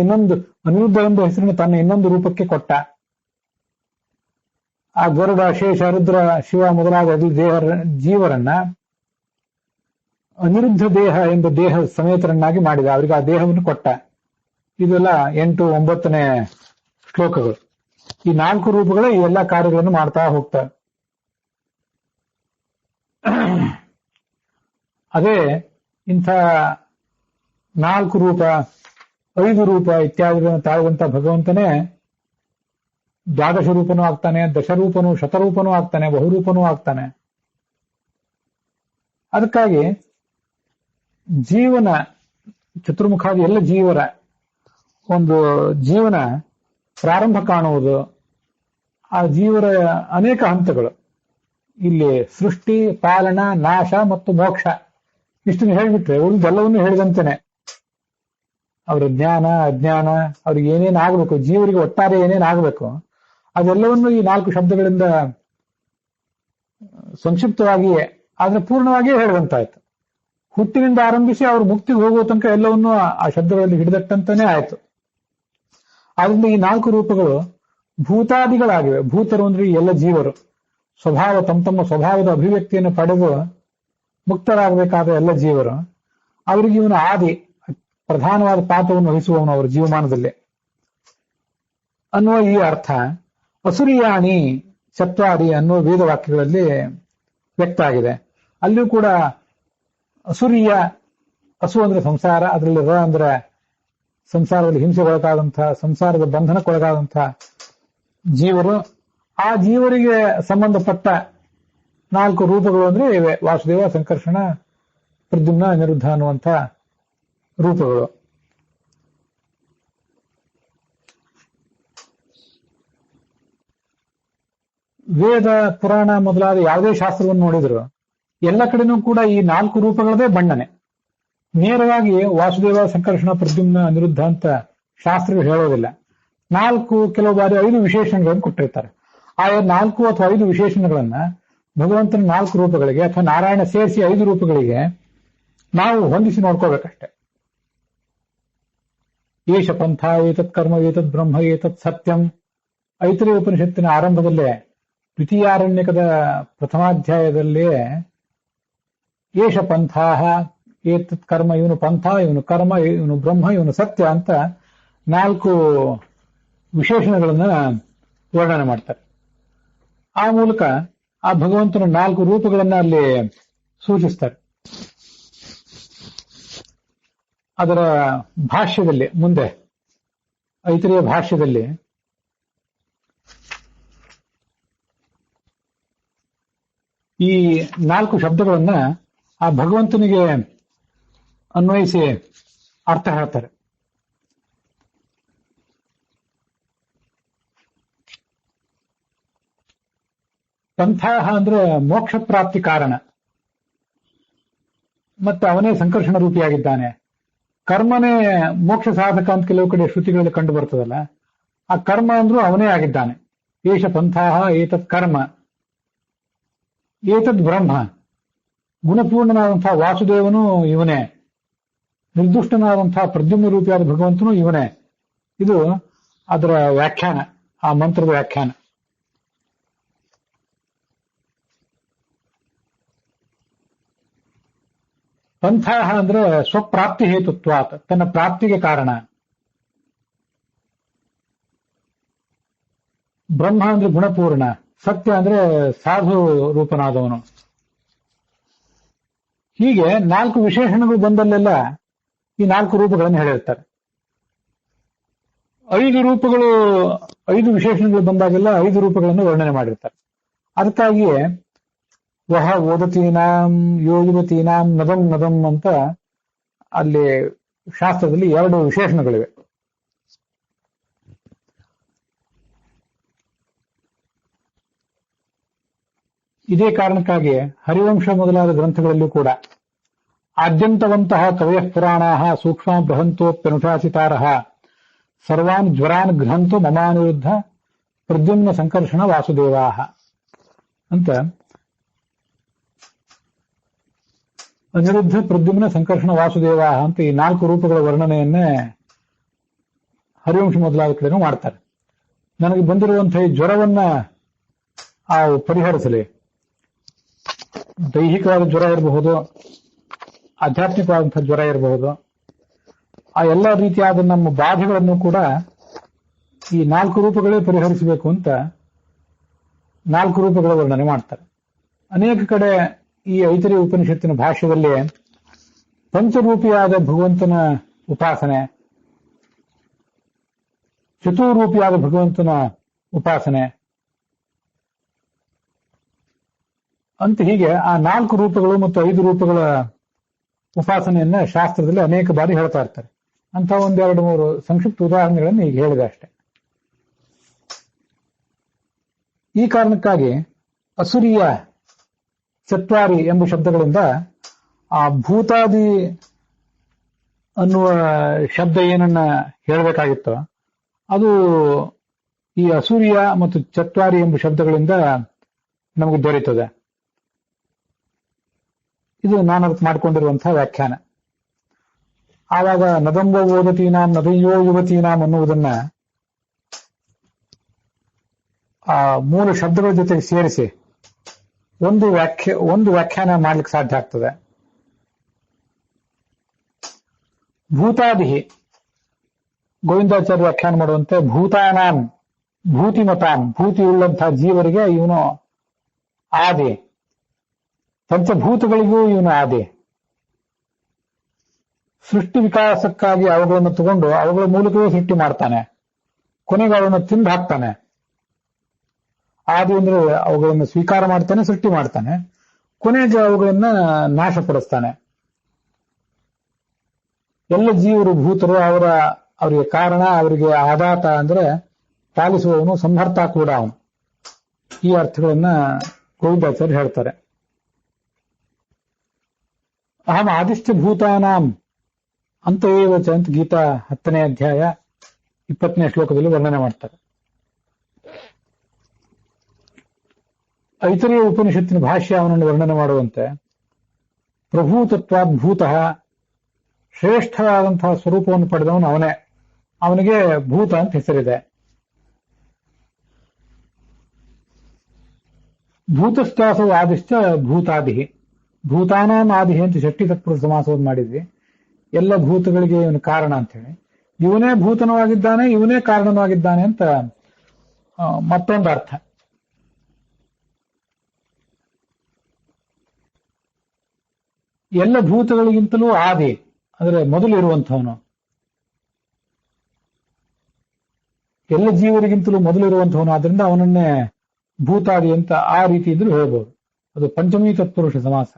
ಅನಿರುದ್ಧ ಎಂಬ ಹೆಸರಿನ ತನ್ನ ಇನ್ನೊಂದು ರೂಪಕ್ಕೆ ಕೊಟ್ಟ. ಆ ಗರುಡ, ಶೇಷ, ರುದ್ರ, ಶಿವ ಮೊದಲಾದ ಜೀವರನ್ನ ಅನಿರುದ್ಧ ದೇಹ ಎಂಬ ದೇಹ ಸಮೇತರನ್ನಾಗಿ ಮಾಡಿದ. ಅವರಿಗೆ ಆ ದೇಹವನ್ನು ಕೊಟ್ಟ. ಇದೆಲ್ಲ 8, 9ನೇ ಶ್ಲೋಕಗಳು. ಈ 4 ರೂಪಗಳೇ ಈ ಎಲ್ಲ ಕಾರ್ಯಗಳನ್ನು ಮಾಡ್ತಾ ಹೋಗ್ತಾರೆ. ಅದೇ ಇಂಥ 4 ರೂಪ, 5 ರೂಪ ಇತ್ಯಾದಿಗಳನ್ನು ತಾಳಿದಂತ ಭಗವಂತನೇ ದ್ವಾದಶ ರೂಪನೂ ಆಗ್ತಾನೆ, ದಶರೂಪನೂ, ಶತರೂಪನೂ ಆಗ್ತಾನೆ, ಬಹುರೂಪನೂ ಆಗ್ತಾನೆ. ಅದಕ್ಕಾಗಿ ಜೀವನ ಚತುರ್ಮುಖಾದಿ ಎಲ್ಲ ಜೀವರ ಒಂದು ಜೀವನ ಪ್ರಾರಂಭ ಕಾಣುವುದು, ಆ ಜೀವರ ಅನೇಕ ಹಂತಗಳು. ಇಲ್ಲಿ ಸೃಷ್ಟಿ, ಪಾಲನ, ನಾಶ ಮತ್ತು ಮೋಕ್ಷ ಇಷ್ಟನ್ನು ಹೇಳಿಬಿಟ್ರೆ ಉಳಿದೆಲ್ಲವನ್ನೂ ಹೇಳಿದಂತೆನೆ. ಅವರ ಜ್ಞಾನ, ಅಜ್ಞಾನ, ಅವ್ರಿಗೆ ಏನೇನು ಆಗಬೇಕು, ಜೀವರಿಗೆ ಒಟ್ಟಾರೆ ಏನೇನು ಆಗಬೇಕು ಅದೆಲ್ಲವನ್ನು ಈ 4 ಶಬ್ದಗಳಿಂದ ಸಂಕ್ಷಿಪ್ತವಾಗಿಯೇ ಆದ್ರೆ ಪೂರ್ಣವಾಗಿಯೇ ಹೇಳಿದಂತಾಯ್ತು. ಹುಟ್ಟಿನಿಂದ ಆರಂಭಿಸಿ ಅವರು ಮುಕ್ತಿಗೆ ಹೋಗುವ ತನಕ ಎಲ್ಲವನ್ನೂ ಆ ಶಬ್ದಗಳಲ್ಲಿ ಹಿಡಿದಟ್ಟಂತಾನೆ ಆಯ್ತು. ಆದ್ರಿಂದ ಈ 4 ರೂಪಗಳು ಭೂತಾದಿಗಳಾಗಿವೆ. ಭೂತರು ಅಂದ್ರೆ ಈ ಎಲ್ಲ ಜೀವರು ಸ್ವಭಾವ ತಮ್ಮ ಸ್ವಭಾವದ ಅಭಿವ್ಯಕ್ತಿಯನ್ನು ಪಡೆದು ಮುಕ್ತರಾಗಬೇಕಾದ ಎಲ್ಲ ಜೀವರು. ಅವರಿಗೆ ಇವನು ಆದಿ ಪ್ರಧಾನವಾದ ಪಾತ್ರವನ್ನು ವಹಿಸುವವನು ಅವರ ಜೀವಮಾನದಲ್ಲಿ ಅನ್ನುವ ಈ ಅರ್ಥ ಅಸುರಿಯಾಣಿ ಚತ್ವಾರಿ ಅನ್ನುವ ವೇದವಾಕ್ಯಗಳಲ್ಲಿ ವ್ಯಕ್ತ ಆಗಿದೆ. ಅಲ್ಲಿಯೂ ಕೂಡ ಅಸುರಿಯ, ಅಸು ಅಂದ್ರೆ ಸಂಸಾರ, ಅದರಲ್ಲಿ ರ ಅಂದ್ರೆ ಸಂಸಾರದಲ್ಲಿ ಹಿಂಸೆಗೊಳಗಾದಂತಹ, ಸಂಸಾರದ ಬಂಧನಕ್ಕೊಳಗಾದಂತಹ ಜೀವರು. ಆ ಜೀವರಿಗೆ ಸಂಬಂಧಪಟ್ಟ 4 ರೂಪಗಳು ಅಂದ್ರೆ ಇವೆ: ವಾಸುದೇವ, ಸಂಕರ್ಷಣ, ಪ್ರದ್ಯುಮ್ನ, ಅನಿರುದ್ಧ ಅನ್ನುವಂಥ ರೂಪಗಳು. ವೇದ, ಪುರಾಣ ಮೊದಲಾದ ಯಾವುದೇ ಶಾಸ್ತ್ರವನ್ನು ನೋಡಿದ್ರು ಎಲ್ಲ ಕಡೆನೂ ಕೂಡ ಈ 4 ರೂಪಗಳದೇ ಬಣ್ಣನೆ. ನೇರವಾಗಿ ವಾಸುದೇವ, ಸಂಕರ್ಷಣ, ಪ್ರದ್ಯುಮ್ನ, ಅನಿರುದ್ಧ ಅಂತ ಶಾಸ್ತ್ರಗಳು ಹೇಳೋದಿಲ್ಲ. 4 ಕೆಲವು ಬಾರಿ 5 ವಿಶೇಷಣಗಳನ್ನು ಕೊಟ್ಟಿರ್ತಾರೆ. ಆ 4 ಅಥವಾ 5 ವಿಶೇಷಣಗಳನ್ನ ಭಗವಂತನ 4 ರೂಪಗಳಿಗೆ ಅಥವಾ ನಾರಾಯಣ ಸೇರಿಸಿ 5 ರೂಪಗಳಿಗೆ ನಾವು ಹೊಂದಿಸಿ ನೋಡ್ಕೋಬೇಕಷ್ಟೆ. ಏಷ ಪಂಥ, ಏತತ್ ಕರ್ಮ, ಏತತ್ ಬ್ರಹ್ಮ, ಏತತ್ ಸತ್ಯಂ. ಐತರೇಯ ಉಪನಿಷತ್ತಿನ ಆರಂಭದಲ್ಲೇ ದ್ವಿತೀಯಾರಣ್ಯಕದ ಪ್ರಥಮಾಧ್ಯಾಯದಲ್ಲೇ ಏಷ ಪಂಥಾಹ, ಏತತ್ ಕರ್ಮ, ಇವನು ಪಂಥ, ಇವನು ಕರ್ಮ, ಇವನು ಬ್ರಹ್ಮ, ಇವನು ಸತ್ಯ ಅಂತ 4 ವಿಶೇಷಣಗಳನ್ನ ವರ್ಣನೆ ಮಾಡ್ತಾರೆ. ಆ ಮೂಲಕ ಆ ಭಗವಂತನ 4 ರೂಪಗಳನ್ನ ಅಲ್ಲಿ ಸೂಚಿಸ್ತಾರೆ. ಅದರ ಭಾಷ್ಯದಲ್ಲಿ ಮುಂದೆ ಐತರೇಯ ಭಾಷ್ಯದಲ್ಲಿ ಈ 4 ಶಬ್ದಗಳನ್ನ ಆ ಭಗವಂತನಿಗೆ ಅನ್ವಯಿಸಿ ಅರ್ಥ ಹೇಳ್ತಾರೆ. ಪಂಥಾಹ ಅಂದ್ರೆ ಮೋಕ್ಷ ಪ್ರಾಪ್ತಿ ಕಾರಣ, ಮತ್ತೆ ಅವನೇ ಸಂಕರ್ಷಣ ರೂಪಿಯಾಗಿದ್ದಾನೆ. ಕರ್ಮನೇ ಮೋಕ್ಷ ಸಾಧಕ ಅಂತ ಕೆಲವು ಕಡೆ ಶ್ರುತಿಗಳಲ್ಲಿ ಕಂಡು ಬರ್ತದಲ್ಲ, ಆ ಕರ್ಮ ಅಂದ್ರೂ ಅವನೇ ಆಗಿದ್ದಾನೆ. ಏಷ ಪಂಥಾಹ, ಏತತ್ ಕರ್ಮ, ಏತದ್ ಬ್ರಹ್ಮ. ಗುಣಪೂರ್ಣನಾದಂತಹ ವಾಸುದೇವನು ಇವನೇ, ನಿರ್ದುಷ್ಟನಾದಂತಹ ಪ್ರದ್ಯುಮ್ನ ರೂಪಿಯಾದ ಭಗವಂತನು ಇವನೇ. ಇದು ಅದರ ವ್ಯಾಖ್ಯಾನ, ಆ ಮಂತ್ರದ ವ್ಯಾಖ್ಯಾನ. ಪಂಥಾಹ ಅಂದ್ರೆ ಸ್ವಪ್ರಾಪ್ತಿ ಹೇತುತ್ವಾತ್, ತನ್ನ ಪ್ರಾಪ್ತಿಗೆ ಕಾರಣ. ಬ್ರಹ್ಮ ಅಂದ್ರೆ ಗುಣಪೂರ್ಣ, ಸತ್ಯ ಅಂದ್ರೆ ಸಾಧು ರೂಪನಾದವನು. ಹೀಗೆ 4 ವಿಶೇಷಣಗಳು ಬಂದಲ್ಲೆಲ್ಲ ಈ 4 ರೂಪಗಳನ್ನು ಹೇಳಿರ್ತಾರೆ. 5 ರೂಪಗಳು 5 ವಿಶೇಷಣಗಳು ಬಂದಾಗೆಲ್ಲ 5 ರೂಪಗಳನ್ನು ವರ್ಣನೆ ಮಾಡಿರ್ತಾರೆ. ಅದಕ್ಕಾಗಿಯೇ ವಹ ಓದತೀನಾಂ ಯೋ ಯುವತೀನಾಂ ನದಂ ನದಂ ಅಂತ ಅಲ್ಲಿ ಶಾಸ್ತ್ರದಲ್ಲಿ 2 ವಿಶೇಷಣಗಳಿವೆ. ಇದೇ ಕಾರಣಕ್ಕಾಗಿ ಹರಿವಂಶ ಮೊದಲಾದ ಗ್ರಂಥಗಳಲ್ಲೂ ಕೂಡ ಆದ್ಯಂತವಂತಹ ಕವಯಃ ಪುರಾಣಾಃ ಸೂಕ್ಷ್ಮ ಬೃಹಂತೋಪ್ಯನುಶಾಸಿತಾರಃ ಸರ್ವಾನ್ ಜ್ವರಾನ್ ಗೃಹಂತು ಮಮಾನಿರುದ್ಧ ಪ್ರದ್ಯುಮ್ನ ಸಂಕರ್ಷಣ ವಾಸುದೇವಾಹ ಅಂತ ಅನಿರುದ್ಧ ಪ್ರದ್ಯುಮ್ನ ಸಂಕರ್ಷಣ ವಾಸುದೇವಾಹ ಅಂತ ಈ 4 ರೂಪಗಳ ವರ್ಣನೆಯನ್ನೇ ಹರಿವಂಶ ಮೊದಲಾದ ಕಡೆನೂ ಮಾಡ್ತಾರೆ. ನನಗೆ ಬಂದಿರುವಂತಹ ಈ ಜ್ವರವನ್ನ ಪರಿಹರಿಸಲಿ. ದೈಹಿಕವಾದ ಜ್ವರ ಇರಬಹುದು, ಆಧ್ಯಾತ್ಮಿಕವಾದಂತಹ ಜ್ವರ ಇರಬಹುದು. ಆ ಎಲ್ಲ ರೀತಿಯಾದ ನಮ್ಮ ಬಾಧೆಗಳನ್ನು ಕೂಡ ಈ 4 ರೂಪಗಳೇ ಪರಿಹರಿಸಬೇಕು ಅಂತ 4 ರೂಪಗಳ ವರ್ಣನೆ ಮಾಡ್ತಾರೆ. ಅನೇಕ ಕಡೆ ಈ ಐತರೇಯ ಉಪನಿಷತ್ತಿನ ಭಾಷ್ಯದಲ್ಲಿ ಪಂಚರೂಪಿಯಾದ ಭಗವಂತನ ಉಪಾಸನೆ, ಚತುರ್ರೂಪಿಯಾದ ಭಗವಂತನ ಉಪಾಸನೆ ಅಂತ ಹೀಗೆ ಆ 4 ರೂಪಗಳು ಮತ್ತು 5 ರೂಪಗಳ ಉಪಾಸನೆಯನ್ನ ಶಾಸ್ತ್ರದಲ್ಲಿ ಅನೇಕ ಬಾರಿ ಹೇಳ್ತಾ ಇರ್ತಾರೆ. ಅಂತ 1-2-3 ಸಂಕ್ಷಿಪ್ತ ಉದಾಹರಣೆಗಳನ್ನು ಈಗ ಹೇಳಿದೆ ಅಷ್ಟೆ. ಈ ಕಾರಣಕ್ಕಾಗಿ ಅಸುರಿಯ ಚತ್ವಾರಿ ಎಂಬ ಶಬ್ದಗಳಿಂದ ಆ ಭೂತಾದಿ ಅನ್ನುವ ಶಬ್ದ ಏನನ್ನ ಹೇಳಬೇಕಾಗಿತ್ತೋ ಅದು ಈ ಅಸೂರ್ಯ ಮತ್ತು ಚತ್ವಾರಿ ಎಂಬ ಶಬ್ದಗಳಿಂದ ನಮಗೆ ದೊರೆಯುತ್ತದೆ. ಇದು ನಾನು ಅದಕ್ಕೆ ಮಾಡಿಕೊಂಡಿರುವಂತಹ ವ್ಯಾಖ್ಯಾನ. ಆವಾಗ ನದಂಬ ಓದತೀನಾಂ ನದಯ್ಯೋ ಯುವತೀನಾಂ ಅನ್ನುವುದನ್ನ ಆ ಮೂಲ ಶಬ್ದಗಳ ಜೊತೆಗೆ ಸೇರಿಸಿ ಒಂದು ವ್ಯಾಖ್ಯಾನ ಮಾಡ್ಲಿಕ್ಕೆ ಸಾಧ್ಯ ಆಗ್ತದೆ. ಭೂತಾದಿ ಗೋವಿಂದಾಚಾರ್ಯ ವ್ಯಾಖ್ಯಾನ ಮಾಡುವಂತೆ ಭೂತಾನಾಂ ಭೂತಿಮತಾಂ, ಭೂತಿ ಉಳ್ಳಂತಹ ಜೀವರಿಗೆ ಇವನು ಆದಿ, ಪಂಚಭೂತಗಳಿಗೂ ಇವನು ಆದಿ. ಸೃಷ್ಟಿ ವಿಕಾಸಕ್ಕಾಗಿ ಅವುಗಳನ್ನು ತಗೊಂಡು ಅವುಗಳ ಮೂಲಕವೇ ಸೃಷ್ಟಿ ಮಾಡ್ತಾನೆ, ಕೊನೆಗೆ ಅವುಗಳನ್ನು ತಿಂದು ಹಾಕ್ತಾನೆ. ಆದಿ ಅಂದ್ರೆ ಅವುಗಳನ್ನು ಸ್ವೀಕಾರ ಮಾಡ್ತಾನೆ, ಸೃಷ್ಟಿ ಮಾಡ್ತಾನೆ, ಕೊನೆಗೆ ಅವುಗಳನ್ನ ನಾಶಪಡಿಸ್ತಾನೆ. ಎಲ್ಲ ಜೀವರು ಭೂತರು, ಅವರಿಗೆ ಕಾರಣ, ಅವರಿಗೆ ಆದಾತ ಅಂದ್ರೆ ಪಾಲಿಸುವವನು, ಸಂಹರ್ತ ಕೂಡ ಅವನು. ಈ ಅರ್ಥಗಳನ್ನ ಗೋವಿಂದಾಚಾರ್ಯ ಹೇಳ್ತಾರೆ. ಅಹಂ ಆದಿಶ್ಚ ಭೂತಾನಾಂ ಅಂತ ಏವಚ ಅಂತ ಗೀತಾ 10ನೇ ಅಧ್ಯಾಯ 20ನೇ ಶ್ಲೋಕದಲ್ಲಿ ವರ್ಣನೆ ಮಾಡ್ತಾರೆ. ಐತರೇಯ ಉಪನಿಷತ್ತಿನ ಭಾಷ್ಯ ಅವನನ್ನು ವರ್ಣನೆ ಮಾಡುವಂತೆ ಪ್ರಭೂತತ್ವಾದ್ ಭೂತಃ, ಶ್ರೇಷ್ಠವಾದಂತಹ ಸ್ವರೂಪವನ್ನು ಪಡೆದವನು ಅವನೇ, ಅವನಿಗೆ ಭೂತ ಅಂತ ಹೆಸರಿದೆ. ಭೂತಸ್ಥಾಸೋ ಆದಿಶ್ಚ ಭೂತಾದಿ, ಭೂತಾನಾಂ ಆದಿ ಅಂತ ಷಷ್ಠಿ ತತ್ಪುರುಷ ಸಮಾಸವನ್ನು ಮಾಡಿದ್ವಿ. ಎಲ್ಲ ಭೂತಗಳಿಗೆ ಇವನು ಕಾರಣ ಅಂತ ಹೇಳಿ, ಇವನೇ ಭೂತನವಾಗಿದ್ದಾನೆ, ಇವನೇ ಕಾರಣವಾಗಿದ್ದಾನೆ ಅಂತ ಮತ್ತೊಂದು ಅರ್ಥ. ಎಲ್ಲ ಭೂತಗಳಿಗಿಂತಲೂ ಆದಿ ಅಂದ್ರೆ ಮೊದಲು ಇರುವಂಥವನು, ಎಲ್ಲ ಜೀವರಿಗಿಂತಲೂ ಮೊದಲಿರುವಂಥವನು. ಆದ್ರಿಂದ ಅವನನ್ನೇ ಭೂತಾದಿ ಅಂತ ಆ ರೀತಿಯಿಂದಲೂ ಹೇಳ್ಬೋದು. ಅದು ಪಂಚಮೀ ತತ್ಪುರುಷ ಸಮಾಸ.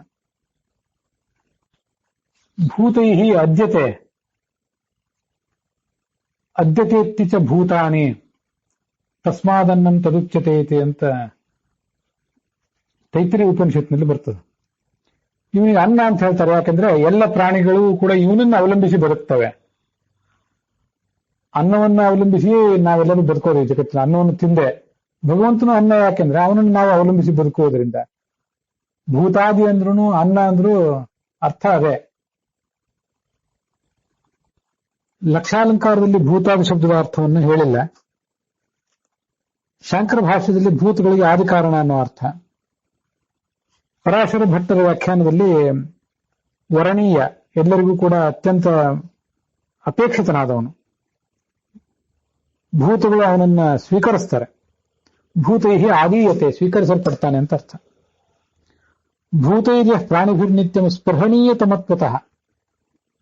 ಭೂತೈ ಅದ್ಯತೆ ಅದ್ಯತೆತ್ತಿ ಚ ಭೂತಾನಿ ತಸ್ಮಾದನ್ನಂ ತದುಚ್ಯತೆ ಅಂತ ತೈತ್ರಿಯ ಉಪನಿಷತ್ನಲ್ಲಿ ಬರ್ತದೆ. ಇವನಿಗೆ ಅನ್ನ ಅಂತ ಹೇಳ್ತಾರೆ. ಯಾಕಂದ್ರೆ ಎಲ್ಲ ಪ್ರಾಣಿಗಳು ಕೂಡ ಇವನನ್ನ ಅವಲಂಬಿಸಿ ಬದುಕ್ತವೆ. ಅನ್ನವನ್ನ ಅವಲಂಬಿಸಿ ನಾವೆಲ್ಲರೂ ಬದುಕೋದು ಈ ಜಗತ್ತಿನ. ಅನ್ನವನ್ನು ತಿಂದೆ ಭಗವಂತನು ಅನ್ನ, ಯಾಕೆಂದ್ರೆ ಅವನನ್ನು ನಾವು ಅವಲಂಬಿಸಿ ಬದುಕುವುದರಿಂದ. ಭೂತಾದಿ ಅಂದ್ರೂ ಅನ್ನ ಅಂದ್ರೂ ಅರ್ಥ ಅದೇ. ಲಕ್ಷಾಲಂಕಾರದಲ್ಲಿ ಭೂತಾದಿ ಶಬ್ದದ ಅರ್ಥವನ್ನು ಹೇಳಿಲ್ಲ. ಶಾಂಕರ ಭಾಷ್ಯದಲ್ಲಿ ಭೂತಗಳಿಗೆ ಆದಿ ಕಾರಣ ಅನ್ನೋ ಅರ್ಥ. ಪರಾಶರ ಭಟ್ಟರ ವ್ಯಾಖ್ಯಾನದಲ್ಲಿ ವರಣೀಯ, ಎಲ್ಲರಿಗೂ ಕೂಡ ಅತ್ಯಂತ ಅಪೇಕ್ಷಿತನಾದವನು. ಭೂತಗಳು ಅವನನ್ನ ಸ್ವೀಕರಿಸ್ತಾರೆ. ಭೂತೈಹಿ ಆದೀಯತೆ, ಸ್ವೀಕರಿಸಲ್ಪಡ್ತಾನೆ ಅಂತ ಅರ್ಥ. ಭೂತೈರ್ಯ ಪ್ರಾಣಿಭಿರ್ನಿತ್ಯಂ ಸ್ಪೃಹಣೀಯ ತಮತ್ವತಃ,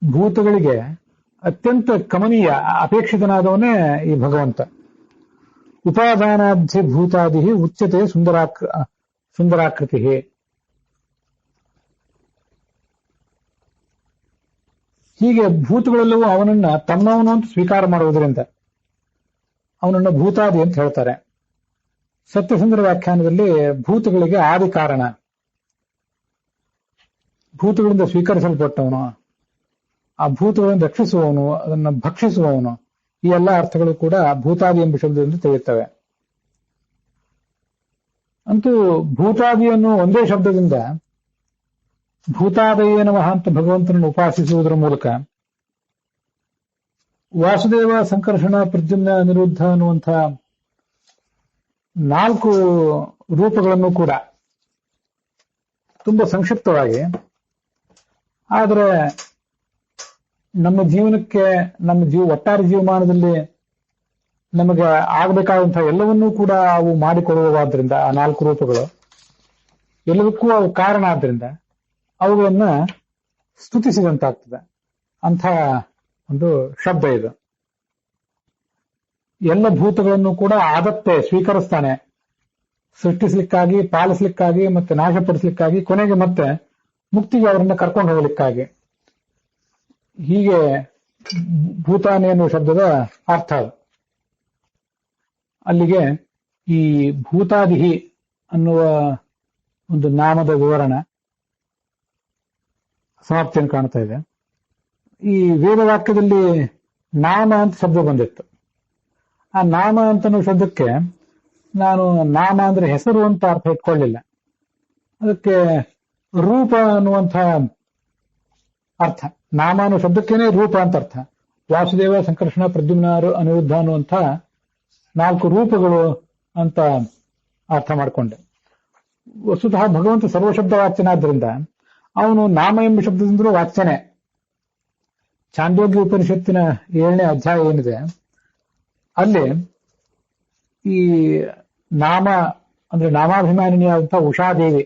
ಭೂತಗಳಿಗೆ ಅತ್ಯಂತ ಕಮನೀಯ ಅಪೇಕ್ಷಿತನಾದವನೇ ಈ ಭಗವಂತ. ಉಪಾದಾನಾಬ್ಧಿ ಭೂತಾದಿ ಉಚ್ಯತೆ ಸುಂದರಾಕೃತಿ. ಹೀಗೆ ಭೂತಗಳೆಲ್ಲವೂ ಅವನನ್ನ ತಮ್ಮವನು ಅಂತ ಸ್ವೀಕಾರ ಮಾಡುವುದರಿಂದ ಅವನನ್ನ ಭೂತಾದಿ ಅಂತ ಹೇಳ್ತಾರೆ. ಸತ್ಯಸುಂದರ ವ್ಯಾಖ್ಯಾನದಲ್ಲಿ ಭೂತಗಳಿಗೆ ಆದಿ ಕಾರಣ, ಭೂತಗಳಿಂದ ಸ್ವೀಕರಿಸಲ್ಪಟ್ಟವನು, ಆ ಭೂತಗಳನ್ನು ರಕ್ಷಿಸುವವನು, ಅದನ್ನು ಭಕ್ಷಿಸುವವನು, ಈ ಎಲ್ಲ ಅರ್ಥಗಳು ಕೂಡ ಭೂತಾದಿ ಎಂಬ ಶಬ್ದದಿಂದ ತಿಳಿಯುತ್ತವೆ. ಅಂತೂ ಭೂತಾದಿಯನ್ನು ಒಂದೇ ಶಬ್ದದಿಂದ ಭೂತಾದಯೇ ನಮಃ ಅಂತ ಭಗವಂತನನ್ನು ಉಪಾಸಿಸುವುದರ ಮೂಲಕ ವಾಸುದೇವ, ಸಂಕರ್ಷಣ, ಪ್ರದ್ಯುಮ್ನ, ಅನಿರುದ್ಧ ಅನ್ನುವಂಥ 4 ರೂಪಗಳನ್ನು ಕೂಡ ತುಂಬಾ ಸಂಕ್ಷಿಪ್ತವಾಗಿ, ಆದರೆ ನಮ್ಮ ಜೀವನಕ್ಕೆ, ನಮ್ಮ ಒಟ್ಟಾರೆ ಜೀವಮಾನದಲ್ಲಿ ನಮಗೆ ಆಗಬೇಕಾದಂತಹ ಎಲ್ಲವನ್ನೂ ಕೂಡ ಅವು ಮಾಡಿಕೊಡುವುದಾದ್ರಿಂದ, ಆ 4 ರೂಪಗಳು ಎಲ್ಲದಕ್ಕೂ ಅವು ಕಾರಣ ಆದ್ರಿಂದ ಅವುಗಳನ್ನ ಸ್ತುತಿಸಿದಂತಾಗ್ತದೆ. ಅಂಥ ಒಂದು ಶಬ್ದ ಇದು. ಎಲ್ಲ ಭೂತಗಳನ್ನು ಕೂಡ ಆದತ್ತೆ ಸ್ವೀಕರಿಸ್ತಾನೆ, ಸೃಷ್ಟಿಸ್ಲಿಕ್ಕಾಗಿ, ಪಾಲಿಸ್ಲಿಕ್ಕಾಗಿ, ಮತ್ತೆ ನಾಶಪಡಿಸ್ಲಿಕ್ಕಾಗಿ, ಕೊನೆಗೆ ಮತ್ತೆ ಮುಕ್ತಿಗೆ ಅವರನ್ನ ಕರ್ಕೊಂಡು ಹೋಗ್ಲಿಕ್ಕಾಗಿ. ಹೀಗೆ ಭೂತಾನಿ ಎನ್ನುವ ಶಬ್ದದ ಅರ್ಥ ಅದು. ಅಲ್ಲಿಗೆ ಈ ಭೂತಾದಿಹಿ ಅನ್ನುವ ಒಂದು ನಾಮದ ವಿವರಣೆ ಸಮಾಪ್ತಿಯನ್ನು ಕಾಣ್ತಾ ಇದೆ. ಈ ವೇದವಾಕ್ಯದಲ್ಲಿ ನಾಮ ಅಂತ ಶಬ್ದ ಬಂದಿತ್ತು. ಆ ನಾಮ ಅಂತ ಶಬ್ದಕ್ಕೆ ನಾನು ನಾಮ ಅಂದ್ರೆ ಹೆಸರು ಅಂತ ಅರ್ಥ ಇಟ್ಕೊಳ್ಳಿಲ್ಲ. ಅದಕ್ಕೆ ರೂಪ ಅನ್ನುವಂಥ ಅರ್ಥ. ನಾಮ ಅನ್ನೋ ಶಬ್ದಕ್ಕೇನೆ ರೂಪ ಅಂತ ಅರ್ಥ. ವಾಸುದೇವ, ಸಂಕರ್ಷಣ, ಪ್ರದ್ಯುಮ್ನ, ಅನಿರುದ್ಧ ಅನ್ನುವಂಥ 4 ರೂಪಗಳು ಅಂತ ಅರ್ಥ ಮಾಡಿಕೊಂಡೆ. ವಸ್ತುತಃ ಭಗವಂತ ಸರ್ವಶಬ್ದ ವಾಚ್ಯನಾದ್ರಿಂದ ಅವನು ನಾಮ ಎಂಬ ಶಬ್ದದಿಂದಲೂ ವಾಚ್ಯನೇ. ಛಾಂದೋಗ್ಯ ಉಪನಿಷತ್ತಿನ 7ನೇ ಅಧ್ಯಾಯ ಏನಿದೆ ಅಲ್ಲಿ ಈ ನಾಮ ಅಂದ್ರೆ ನಾಮಾಭಿಮಾನಿನಿಯಾದಂತಹ ಉಷಾದೇವಿ,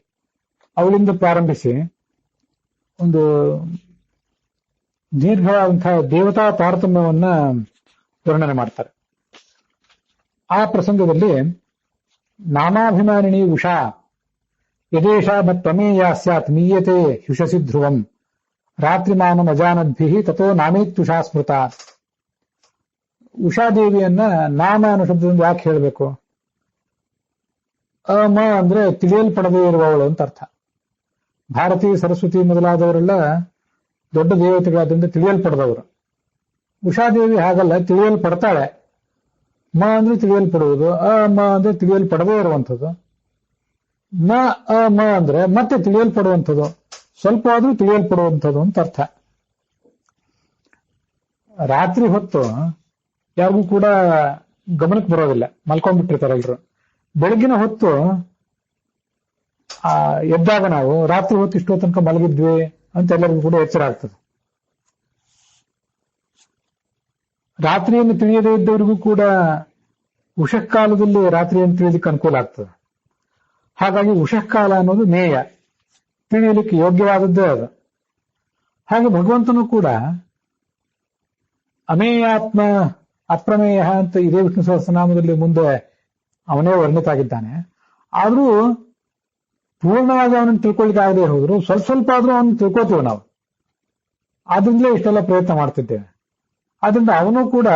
ಅವಳಿಂದ ಪ್ರಾರಂಭಿಸಿ ಒಂದು ದೀರ್ಘವಾದಂತಹ ದೇವತಾ ತಾರತಮ್ಯವನ್ನ ವರ್ಣನೆ ಮಾಡ್ತಾರೆ. ಆ ಪ್ರಸಂಗದಲ್ಲಿ ನಾಮಾಭಿಮಾನಿನಿ ಉಷಾ ಯದೇಶ ಮತ್ಪ್ರಮೇಯ ಸ್ಯಾತ್ ಮೀಯತೆ ಹ್ಯುಷಸಿ ಧ್ರುವಂ ರಾತ್ರಿಮಾನಂ ಅಜಾನದ್ಭಿ ತಥೋ ನಾಮೇತ್ಯುಷಾ ಸ್ಮೃತ. ಉಷಾದೇವಿಯನ್ನ ನಾಮ ಅನ್ನೋ ಶಬ್ದದಿಂದ ಯಾಕೆ ಹೇಳಬೇಕು? ಅಮ ಅಂದ್ರೆ ತಿಳಿಯಲ್ಪಡದೇ ಇರುವವಳು ಅಂತ ಅರ್ಥ. ಭಾರತಿ, ಸರಸ್ವತಿ ಮೊದಲಾದವರೆಲ್ಲ ದೊಡ್ಡ ದೇವತೆಗಳಾದ್ರಿಂದ ತಿಳಿಯಲ್ಪಡದವರು. ಉಷಾದೇವಿ ಹಾಗಲ್ಲ, ತಿಳಿಯಲ್ಪಡ್ತಾಳೆ. ಮ ಅಂದ್ರೆ ತಿಳಿಯಲ್ಪಡುವುದು, ಅಮ ಅಂದ್ರೆ ತಿಳಿಯಲ್ಪಡದೇ ಇರುವಂಥದ್ದು, ನ ಅಮ ಅಂದ್ರೆ ಮತ್ತೆ ತಿಳಿಯಲ್ಪಡುವಂಥದ್ದು, ಸ್ವಲ್ಪ ಆದ್ರೂ ತಿಳಿಯಲ್ಪಡುವಂಥದ್ದು ಅಂತ ಅರ್ಥ. ರಾತ್ರಿ ಹೊತ್ತು ಯಾರಿಗೂ ಕೂಡ ಗಮನಕ್ಕೆ ಬರೋದಿಲ್ಲ, ಮಲ್ಕೊಂಡ್ಬಿಟ್ಟಿರ್ತಾರೆ ಎಲ್ರು. ಬೆಳಗಿನ ಹೊತ್ತು ಎದ್ದಾಗ ನಾವು ರಾತ್ರಿ ಹೊತ್ತು ಇಷ್ಟೋ ತನಕ ಮಲಗಿದ್ವಿ ಅಂತ ಎಲ್ಲರಿಗೂ ಕೂಡ ಎಚ್ಚರ ಆಗ್ತದೆ. ರಾತ್ರಿಯನ್ನು ತಿಳಿಯದೇ ಇದ್ದವರಿಗೂ ಕೂಡ ಉಷಃಕಾಲದಲ್ಲಿ ರಾತ್ರಿಯನ್ನು ತಿಳಿಯಲಿಕ್ಕೆ ಅನುಕೂಲ ಆಗ್ತದೆ. ಹಾಗಾಗಿ ಉಷಃಕಾಲ ಅನ್ನೋದು ನೇಯ, ತಿಳಿಯಲಿಕ್ಕೆ ಯೋಗ್ಯವಾದದ್ದೇ ಅದು. ಹಾಗೆ ಭಗವಂತನು ಕೂಡ ಅಮೇಯಾತ್ಮ ಅಪ್ರಮೇಯ ಅಂತ ಇದೇ ವಿಷ್ಣು ಸಹಸ್ರನಾಮದಲ್ಲಿ ಮುಂದೆ ಅವನೇ ವರ್ಣಿತಾಗಿದ್ದಾನೆ. ಆದ್ರೂ ಪೂರ್ಣವಾಗಿ ಅವನನ್ನು ತಿಳ್ಕೊಳ್ಳಿಕ್ಕೆ ಆಗದೆ ಹೋದ್ರು ಸ್ವಲ್ಪ ಆದ್ರೂ ಅವನು ತಿಳ್ಕೋತೀವಿ ನಾವು. ಆದ್ರಿಂದಲೇ ಇಷ್ಟೆಲ್ಲ ಪ್ರಯತ್ನ ಮಾಡ್ತಿದ್ದೇವೆ. ಆದ್ರಿಂದ ಅವನು ಕೂಡ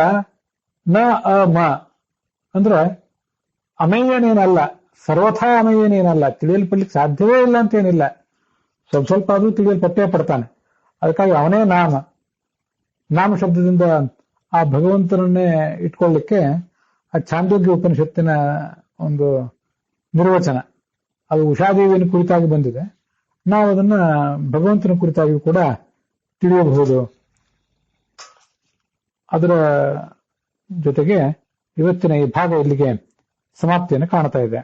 ನ ಅಮ ಅಂದ್ರೆ ಅಮೇಯನೇನಲ್ಲ, ಸರ್ವಥಾ ಅಮೇಯನೇನಲ್ಲ, ತಿಳಿಯಲ್ಪಡ್ಲಿಕ್ಕೆ ಸಾಧ್ಯವೇ ಇಲ್ಲ ಅಂತೇನಿಲ್ಲ, ಸ್ವಲ್ಪ ಆದ್ರೂ ತಿಳಿಯಲ್ಪಟ್ಟೇ ಪಡ್ತಾನೆ. ಅದಕ್ಕಾಗಿ ಅವನೇ ನಾಮ. ನಾಮ ಶಬ್ದದಿಂದ ಆ ಭಗವಂತನನ್ನೇ ಇಟ್ಕೊಳ್ಳಿಕ್ಕೆ ಆ ಛಾಂದೋಗ್ಯ ಉಪನಿಷತ್ತಿನ ಒಂದು ನಿರ್ವಚನ ಅದು ಉಷಾದೇವಿಯನ್ನು ಕುರಿತಾಗಿ ಬಂದಿದೆ. ನಾವು ಅದನ್ನ ಭಗವಂತನ ಕುರಿತಾಗಿ ಕೂಡ ತಿಳಿಯಬಹುದು. ಅದರ ಜೊತೆಗೆ ಇವತ್ತಿನ ಈ ಭಾಗ ಇಲ್ಲಿಗೆ ಸಮಾಪ್ತಿಯನ್ನು ಕಾಣ್ತಾ ಇದೆ.